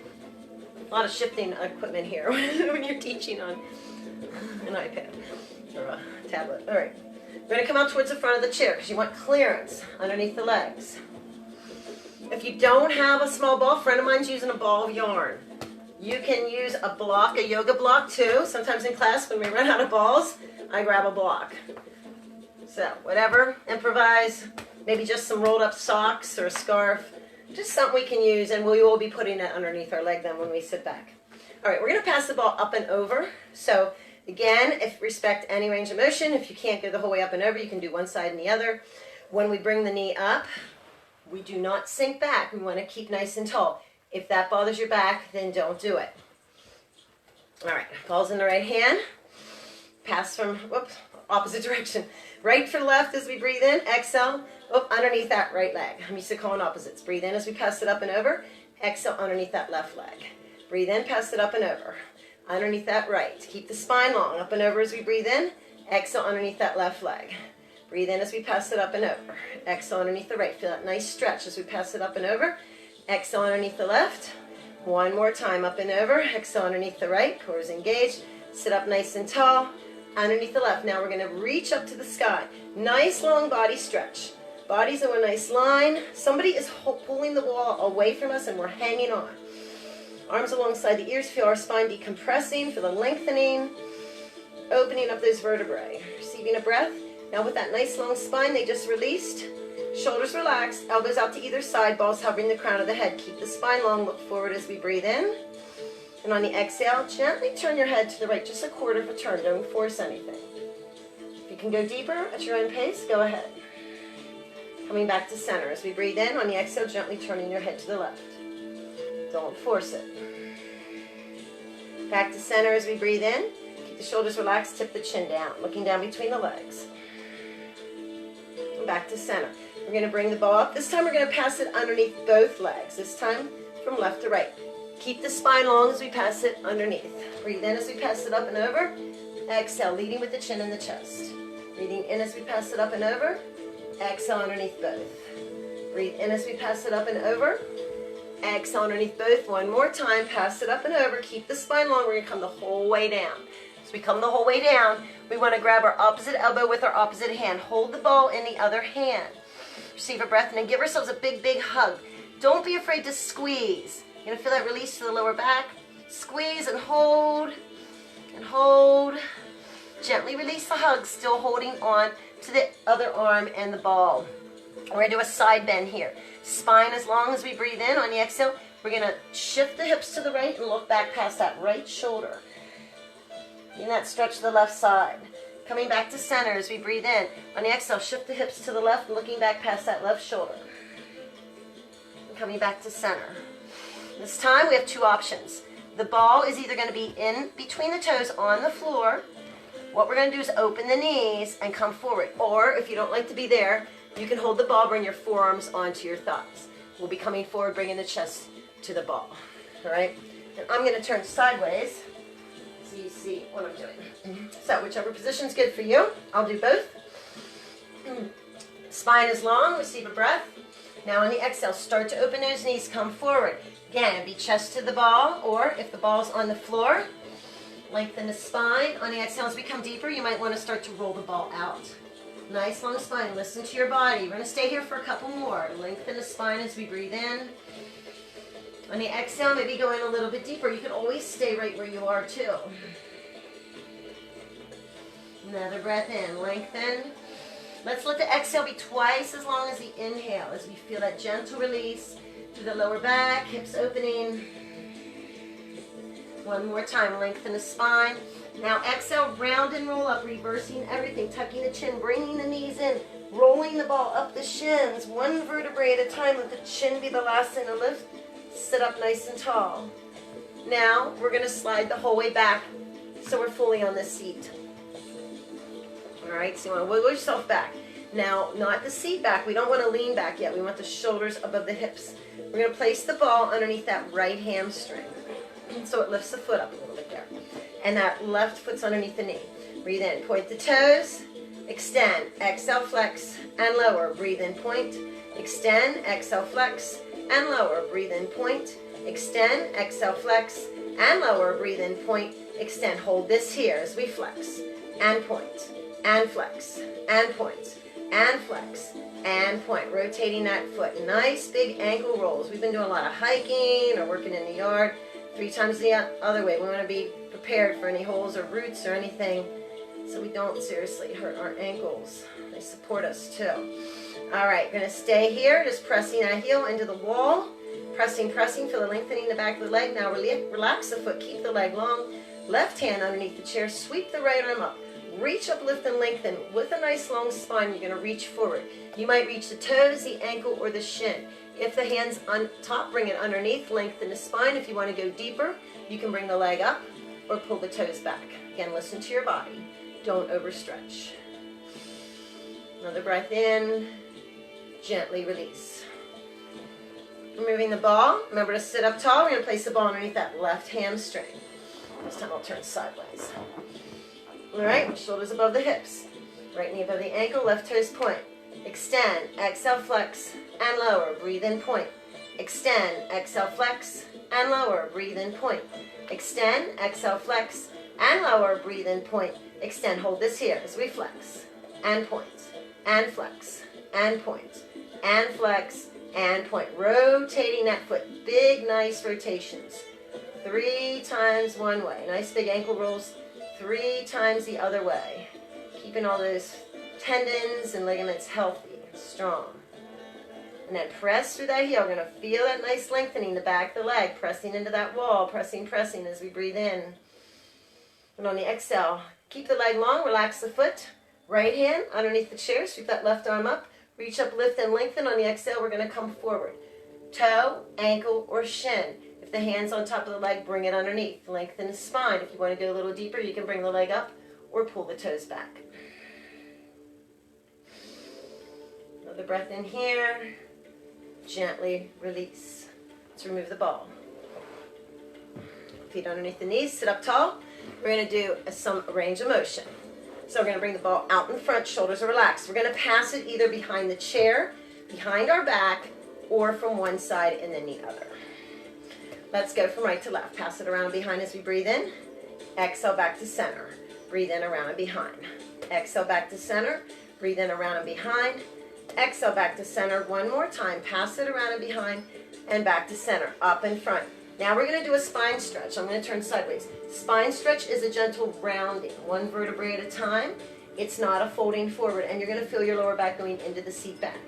A lot of shifting equipment here when you're teaching on an iPad or a tablet. All right, we're going to come out towards the front of the chair because you want clearance underneath the legs. If you don't have a small ball, a friend of mine's using a ball of yarn. You can use a block, a yoga block too. Sometimes in class when we run out of balls, I grab a block. So whatever, improvise, maybe just some rolled up socks or a scarf, just something we can use, and we will be putting it underneath our leg then when we sit back. All right, we're gonna pass the ball up and over. So again, if respect any range of motion, if you can't go the whole way up and over, you can do one side and the other. When we bring the knee up, we do not sink back. We want to keep nice and tall. If that bothers your back, then don't do it. All right, ball's in the right hand. Pass from, whoops, opposite direction. Right for left as we breathe in, exhale, underneath that right leg. I'm used to calling opposites. Breathe in as we pass it up and over. Exhale underneath that left leg. Breathe in, pass it up and over. Underneath that right. Keep the spine long, up and over as we breathe in. Exhale underneath that left leg. Breathe in as we pass it up and over. Exhale underneath the right. Feel that nice stretch as we pass it up and over. Exhale underneath the left. One more time, up and over. Exhale underneath the right. Core is engaged. Sit up nice and tall. Underneath the left. Now we're going to reach up to the sky. Nice long body stretch. Body's in a nice line. Somebody is pulling the wall away from us and we're hanging on. Arms alongside the ears. Feel our spine decompressing. Feel the lengthening. Opening up those vertebrae. Receiving a breath. Now with that nice long spine they just released, shoulders relaxed, elbows out to either side, balls hovering the crown of the head. Keep the spine long, look forward as we breathe in. And on the exhale, gently turn your head to the right, just a quarter of a turn, don't force anything. If you can go deeper at your own pace, go ahead. Coming back to center as we breathe in, on the exhale, gently turning your head to the left. Don't force it. Back to center as we breathe in, keep the shoulders relaxed, tip the chin down, looking down between the legs. Back to center. We're going to bring the ball up. This time we're going to pass it underneath both legs. This time from left to right. Keep the spine long as we pass it underneath. Breathe in as we pass it up and over. Exhale, leading with the chin in the chest. Breathing in as we pass it up and over. Exhale underneath both. Breathe in as we pass it up and over. Exhale underneath both. One more time. Pass it up and over. Keep the spine long. We're going to come the whole way down. As we come the whole way down, we want to grab our opposite elbow with our opposite hand. Hold the ball in the other hand. Receive a breath and then give ourselves a big, big hug. Don't be afraid to squeeze. You're going to feel that release to the lower back. Squeeze and hold and hold. Gently release the hug, still holding on to the other arm and the ball. We're going to do a side bend here. Spine as long as we breathe in. On the exhale, we're going to shift the hips to the right and look back past that right shoulder. In that stretch to the left side. Coming back to center as we breathe in. On the exhale, shift the hips to the left and looking back past that left shoulder. And coming back to center. This time we have two options. The ball is either going to be in between the toes on the floor. What we're going to do is open the knees and come forward. Or if you don't like to be there, you can hold the ball, bring your forearms onto your thighs. We'll be coming forward, bringing the chest to the ball. All right? And I'm going to turn sideways. So you see what I'm doing. So whichever position is good for you, I'll do both. Spine is long, receive a breath. Now on the exhale, start to open those knees, come forward. Again, be chest to the ball, or if the ball's on the floor, lengthen the spine. On the exhale, as we come deeper, you might want to start to roll the ball out. Nice long spine, listen to your body. We're going to stay here for a couple more. Lengthen the spine as we breathe in. On the exhale, maybe going a little bit deeper. You can always stay right where you are too. Another breath in, lengthen. Let's let the exhale be twice as long as the inhale as we feel that gentle release to the lower back, hips opening. One more time, lengthen the spine. Now exhale, round and roll up, reversing everything, tucking the chin, bringing the knees in, rolling the ball up the shins, one vertebrae at a time. Let the chin be the last thing to lift. Sit up nice and tall. Now we're going to slide the whole way back so we're fully on this seat. All right, so you want to wiggle yourself back. Now, not the seat back. We don't want to lean back yet. We want the shoulders above the hips. We're going to place the ball underneath that right hamstring. So it lifts the foot up a little bit there. And that left foot's underneath the knee. Breathe in, point the toes, extend, exhale, flex, and lower. Breathe in, point, extend, exhale, flex, and lower. Breathe in, point, extend, exhale, flex, and lower. Breathe in, point, extend. Hold this here as we flex, and point, and flex, and point, and flex, and point. Rotating that foot. Nice big ankle rolls. We've been doing a lot of hiking or working in the yard. 3 times the other way. We want to be prepared for any holes or roots or anything so we don't seriously hurt our ankles. They support us too. All right, going to stay here, just pressing that heel into the wall. Pressing, feel the lengthening the back of the leg. Now relax the foot, keep the leg long. Left hand underneath the chair, sweep the right arm up. Reach up, lift, and lengthen. With a nice long spine, you're going to reach forward. You might reach the toes, the ankle, or the shin. If the hand's on top, bring it underneath, lengthen the spine. If you want to go deeper, you can bring the leg up or pull the toes back. Again, listen to your body. Don't overstretch. Another breath in. Gently release. Removing the ball. Remember to sit up tall. We're going to place the ball underneath that left hamstring. This time I'll turn sideways. All right, shoulders above the hips. Right knee above the ankle, left toes point. Extend, exhale, flex, and lower. Breathe in, point. Extend, exhale, flex, and lower. Breathe in, point. Extend, exhale, flex, and lower. Breathe in, point. Extend. Hold this here as we flex, and point, and flex, and point, and flex, and point. Rotating that foot. Big, nice rotations. 3 times one way. Nice big ankle rolls. 3 times the other way. Keeping all those tendons and ligaments healthy and strong. And then press through that heel. We're going to feel that nice lengthening, the back of the leg, pressing into that wall, pressing as we breathe in. And on the exhale, keep the leg long, relax the foot. Right hand underneath the chair, sweep that left arm up, reach up, lift, and lengthen. On the exhale, we're going to come forward. Toe, ankle, or shin. If the hand's on top of the leg, bring it underneath. Lengthen the spine. If you want to go a little deeper, you can bring the leg up or pull the toes back. Another breath in here. Gently release. Let's remove the ball. Feet underneath the knees, sit up tall. We're going to do some range of motion. So we're going to bring the ball out in front, shoulders are relaxed. We're going to pass it either behind the chair, behind our back, or from one side and then the other. Let's go from right to left. Pass it around and behind as we breathe in. Exhale back to center. Breathe in, around and behind. Exhale back to center. Breathe in, around and behind. Exhale back to center. One more time. Pass it around and behind and back to center. Up in front. Now we're going to do a spine stretch. I'm going to turn sideways. Spine stretch is a gentle rounding, 1 vertebrae at a time. It's not a folding forward, and you're going to feel your lower back going into the seat back.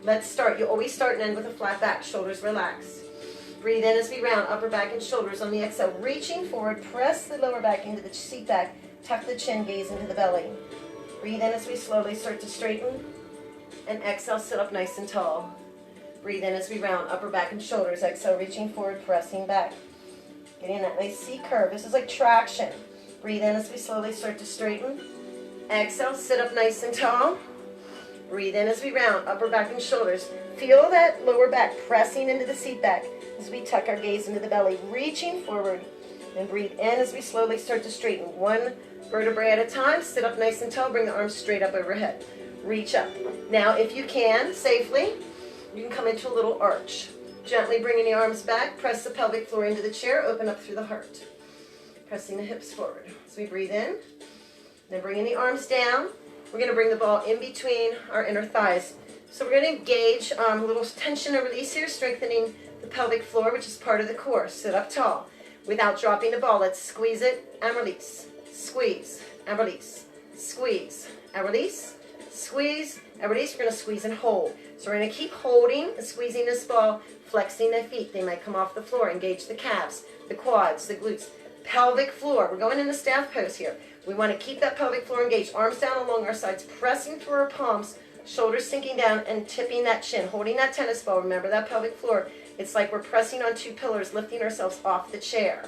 Let's start. You always start and end with a flat back. Shoulders relaxed. Breathe in as we round, upper back and shoulders on the exhale. Reaching forward, press the lower back into the seat back. Tuck the chin, gaze into the belly. Breathe in as we slowly start to straighten. And exhale, sit up nice and tall. Breathe in as we round, upper back and shoulders. Exhale, reaching forward, pressing back. Getting that nice C curve. This is like traction. Breathe in as we slowly start to straighten. Exhale, sit up nice and tall. Breathe in as we round, upper back and shoulders. Feel that lower back pressing into the seat back as we tuck our gaze into the belly, reaching forward. And breathe in as we slowly start to straighten. 1 vertebrae at a time. Sit up nice and tall. Bring the arms straight up overhead. Reach up. Now, if you can, safely, you can come into a little arch. Gently bringing the arms back. Press the pelvic floor into the chair. Open up through the heart. Pressing the hips forward. As we breathe in. Then bringing the arms down. We're going to bring the ball in between our inner thighs. So we're going to engage a little tension and release here, strengthening the pelvic floor, which is part of the core. Sit up tall. Without dropping the ball, let's squeeze it and release. Squeeze and release. Squeeze and release. Squeeze and release. We're going to squeeze and hold. So we're going to keep holding and squeezing this ball, flexing the feet. They might come off the floor. Engage the calves, the quads, the glutes. Pelvic floor. We're going into staff pose here. We want to keep that pelvic floor engaged. Arms down along our sides, pressing through our palms, shoulders sinking down and tipping that chin, holding that tennis ball. Remember that pelvic floor. It's like we're pressing on 2 pillars, lifting ourselves off the chair.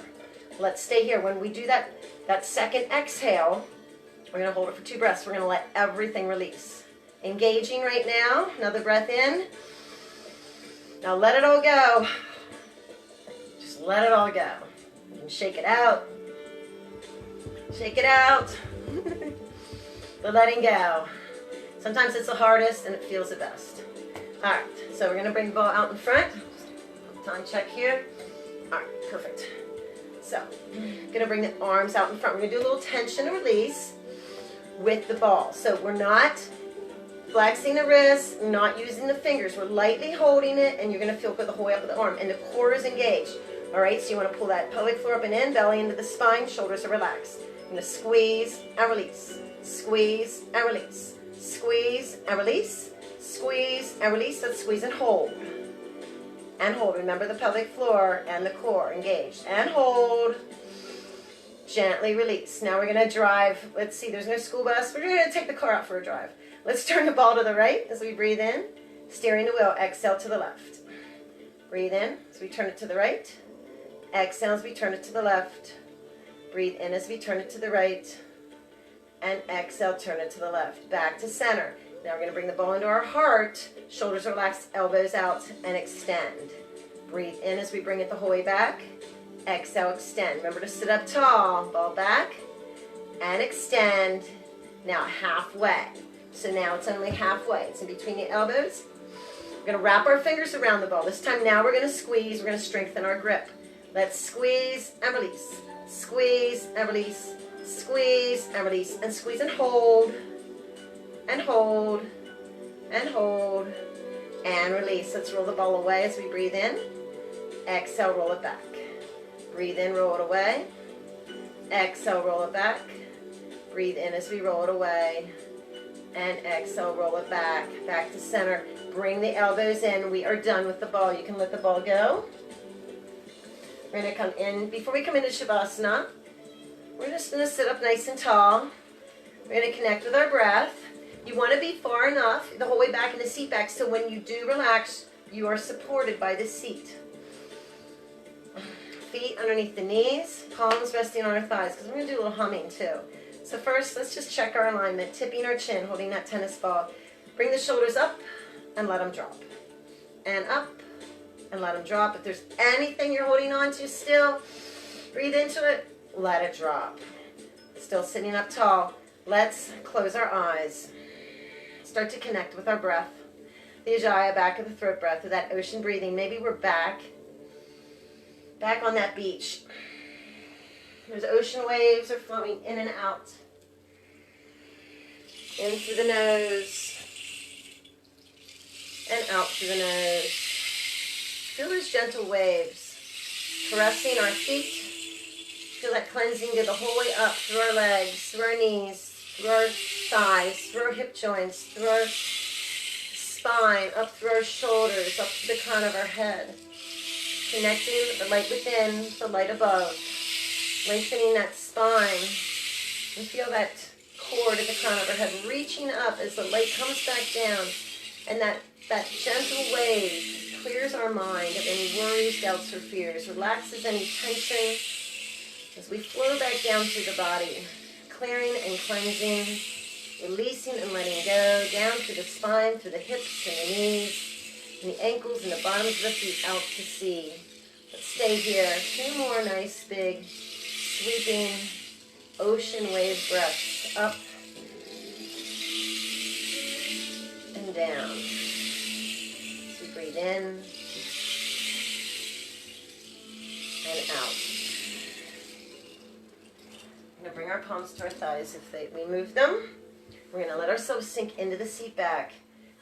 Let's stay here. When we do that second exhale, we're going to hold it for 2 breaths. We're going to let everything release. Engaging right now. Another breath in. Now let it all go. Just let it all go. You can shake it out. Shake it out. The letting go. Sometimes it's the hardest and it feels the best. All right, so we're gonna bring the ball out in front. Time check here. All right, perfect. So, I'm gonna bring the arms out in front. We're gonna do a little tension and release with the ball. So we're not flexing the wrists, not using the fingers. We're lightly holding it, and you're gonna feel good the whole way up of the arm. And the core is engaged. All right, so you wanna pull that pelvic floor up and in, belly into the spine, shoulders are relaxed. You're gonna squeeze and release, squeeze and release, squeeze and release, squeeze and release. Let's squeeze and hold. And hold. Remember the pelvic floor and the core engaged. And hold. Gently release. Now we're going to drive. Let's see, there's no school bus. We're going to take the car out for a drive. Let's turn the ball to the right as we breathe in. Steering the wheel. Exhale to the left. Breathe in as we turn it to the right. Exhale as we turn it to the left. Breathe in as we turn it to the right. And exhale, turn it to the left. Back to center. Now we're going to bring the ball into our heart. Shoulders relaxed, elbows out, and extend. Breathe in as we bring it the whole way back. Exhale, extend. Remember to sit up tall. Ball back and extend. Now halfway. So now it's only halfway. It's in between the elbows. We're going to wrap our fingers around the ball. This time now we're going to squeeze. We're going to strengthen our grip. Let's squeeze and release. Squeeze and release. Squeeze and release. And squeeze and hold. And hold, and hold, and release. Let's roll the ball away as we breathe in. Exhale, roll it back. Breathe in, roll it away. Exhale, roll it back. Breathe in as we roll it away. And exhale, roll it back. Back to center. Bring the elbows in. We are done with the ball. You can let the ball go. We're going to come in. Before we come into Shavasana, we're just going to sit up nice and tall. We're going to connect with our breath. You want to be far enough the whole way back in the seat back so when you do relax, you are supported by the seat. Feet underneath the knees, palms resting on our thighs, because we're going to do a little humming too. So first, let's just check our alignment, tipping our chin, holding that tennis ball. Bring the shoulders up and let them drop. And up and let them drop. If there's anything you're holding on to still, breathe into it, let it drop. Still sitting up tall. Let's close our eyes. Start to connect with our breath. The Ujjayi, back of the throat breath, with that ocean breathing. Maybe we're back on that beach. Those ocean waves are flowing in and out. In through the nose. And out through the nose. Feel those gentle waves caressing our feet. Feel that cleansing go the whole way up through our legs, through our knees, through our thighs, through our hip joints, through our spine, up through our shoulders, up to the crown of our head. Connecting with the light within, the light above. Lengthening that spine. And feel that cord at the crown of our head reaching up as the light comes back down. And that gentle wave clears our mind of any worries, doubts, or fears. Relaxes any tension as we flow back down through the body. Clearing and cleansing, releasing and letting go, down through the spine, through the hips and the knees, and the ankles and the bottoms of the feet out to sea. Let's stay here. 2 more nice, big, sweeping, ocean wave breaths. Up and down. So we breathe in and out. We're going to bring our palms to our thighs if we move them. We're going to let ourselves sink into the seat back.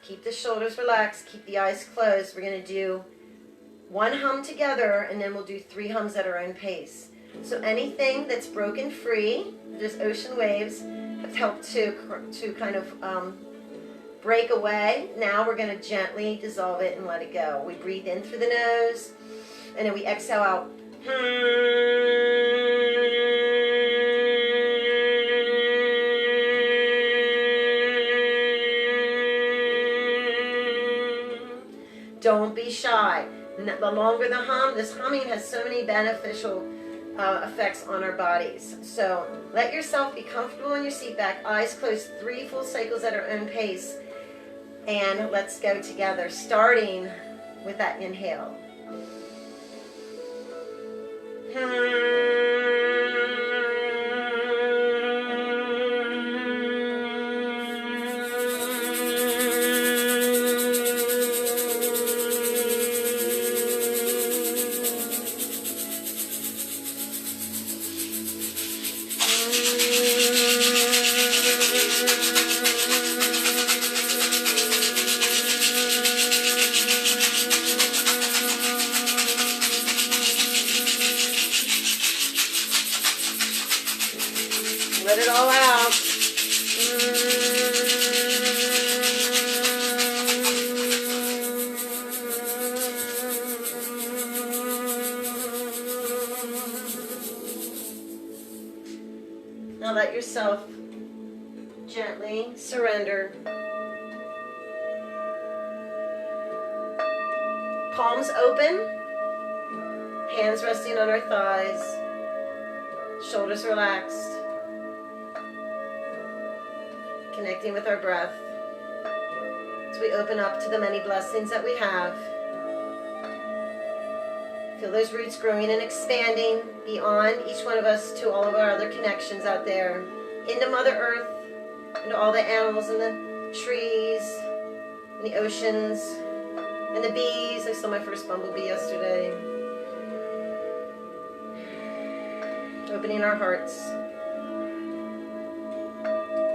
Keep the shoulders relaxed. Keep the eyes closed. We're going to do 1 hum together, and then we'll do 3 hums at our own pace. So anything that's broken free, just ocean waves, have helped to kind of break away. Now we're going to gently dissolve it and let it go. We breathe in through the nose, and then we exhale out. Don't be shy. The longer the hum, this humming has so many beneficial effects on our bodies. So let yourself be comfortable in your seat back, eyes closed, 3 full cycles at our own pace. And let's go together, starting with that inhale. Let it all out. Now let yourself gently surrender. Palms open, hands resting on our thighs, shoulders relaxed. Connecting with our breath as we open up to the many blessings that we have. Feel those roots growing and expanding beyond each one of us to all of our other connections out there, into Mother Earth, into all the animals and the trees and the oceans and the bees. I saw my first bumblebee yesterday. Opening our hearts,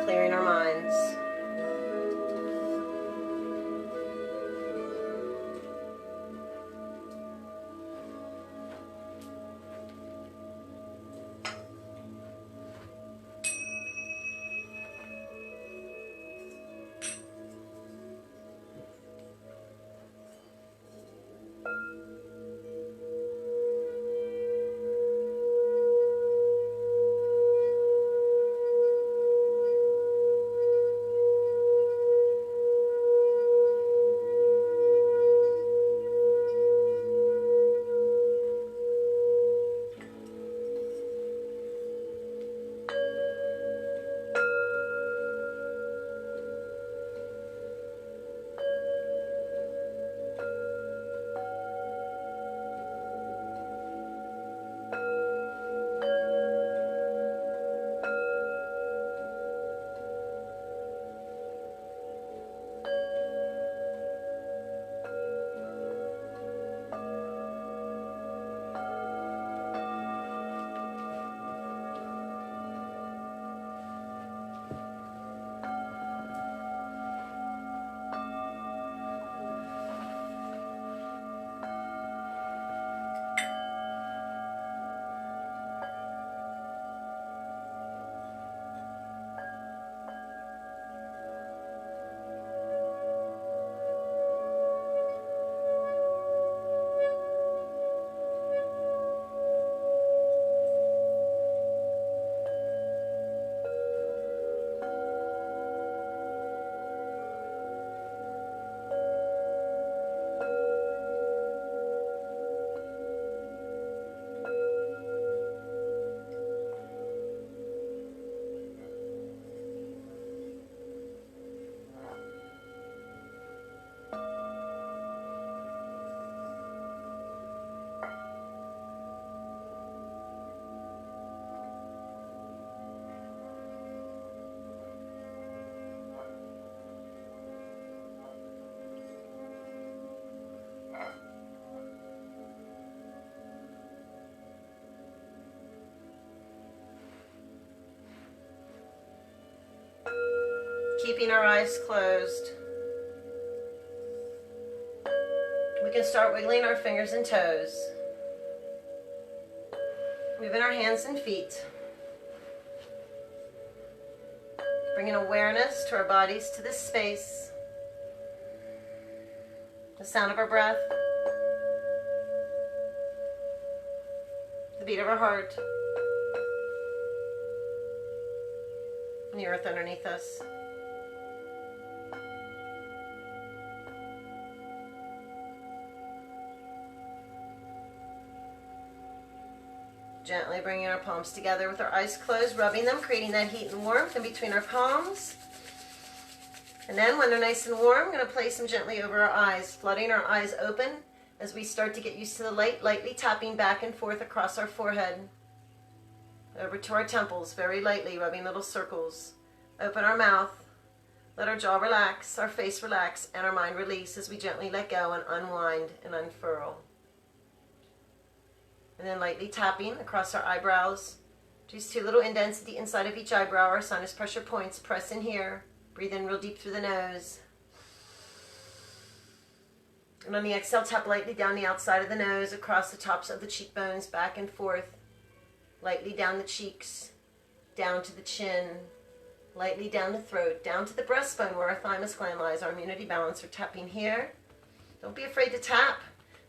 clearing our minds. Keeping our eyes closed, we can start wiggling our fingers and toes, moving our hands and feet, bringing awareness to our bodies, to this space, the sound of our breath, the beat of our heart, and the earth underneath us. Gently bringing our palms together with our eyes closed, rubbing them, creating that heat and warmth in between our palms. And then when they're nice and warm, I'm going to place them gently over our eyes, flooding our eyes open as we start to get used to the light, lightly tapping back and forth across our forehead. Over to our temples, very lightly, rubbing little circles. Open our mouth. Let our jaw relax, our face relax, and our mind release as we gently let go and unwind and unfurl. And then lightly tapping across our eyebrows. Just 2 little indents at the inside of each eyebrow, our sinus pressure points. Press in here. Breathe in real deep through the nose. And on the exhale, tap lightly down the outside of the nose, across the tops of the cheekbones, back and forth. Lightly down the cheeks, down to the chin, lightly down the throat, down to the breastbone where our thymus gland lies, our immunity balancer. Tapping here. Don't be afraid to tap.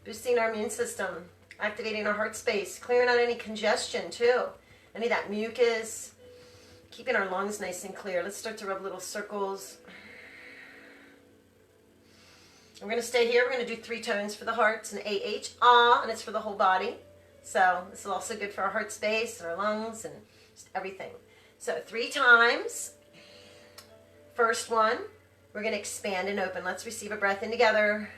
Boosting our immune system, activating our heart space, clearing out any congestion too. Any of that mucus. Keeping our lungs nice and clear. Let's start to rub little circles. We're going to stay here. We're going to do 3 tones for the heart. It's an AH, ah, and it's for the whole body. So this is also good for our heart space and our lungs and just everything. So 3 times. First one, we're going to expand and open. Let's receive a breath in together.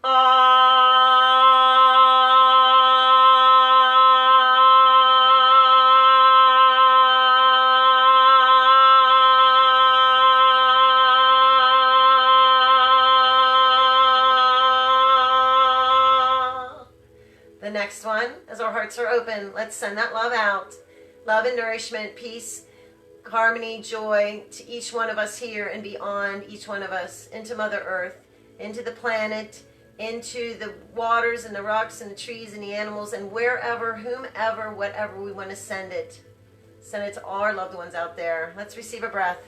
Ah. The next one, as our hearts are open, let's send that love out. Love and nourishment, peace, harmony, joy to each one of us here and beyond each one of us, into Mother Earth, into the planet, into the waters and the rocks and the trees and the animals and wherever, whomever, whatever we want to send it. Send it to all our loved ones out there. Let's receive a breath.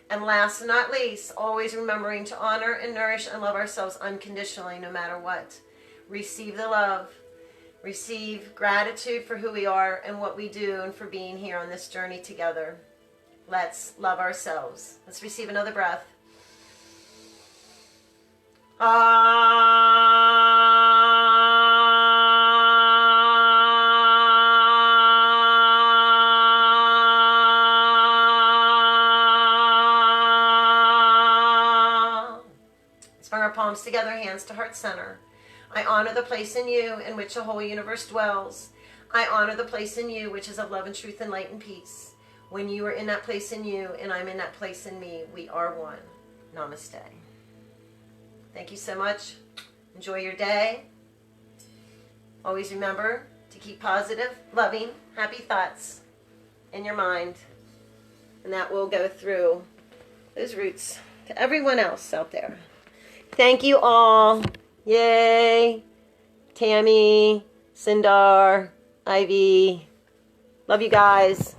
And last but not least, always remembering to honor and nourish and love ourselves unconditionally, no matter what. Receive the love. Receive gratitude for who we are and what we do and for being here on this journey together. Let's love ourselves. Let's receive another breath. Let's bring our palms together, hands to heart center. I honor the place in you in which the whole universe dwells. I honor the place in you which is of love and truth and light and peace. When you are in that place in you and I'm in that place in me, we are one. Namaste. Thank you so much. Enjoy your day. Always remember to keep positive, loving, happy thoughts in your mind. And that will go through those roots to everyone else out there. Thank you all. Yay. Tammy, Sindar, Ivy. Love you guys.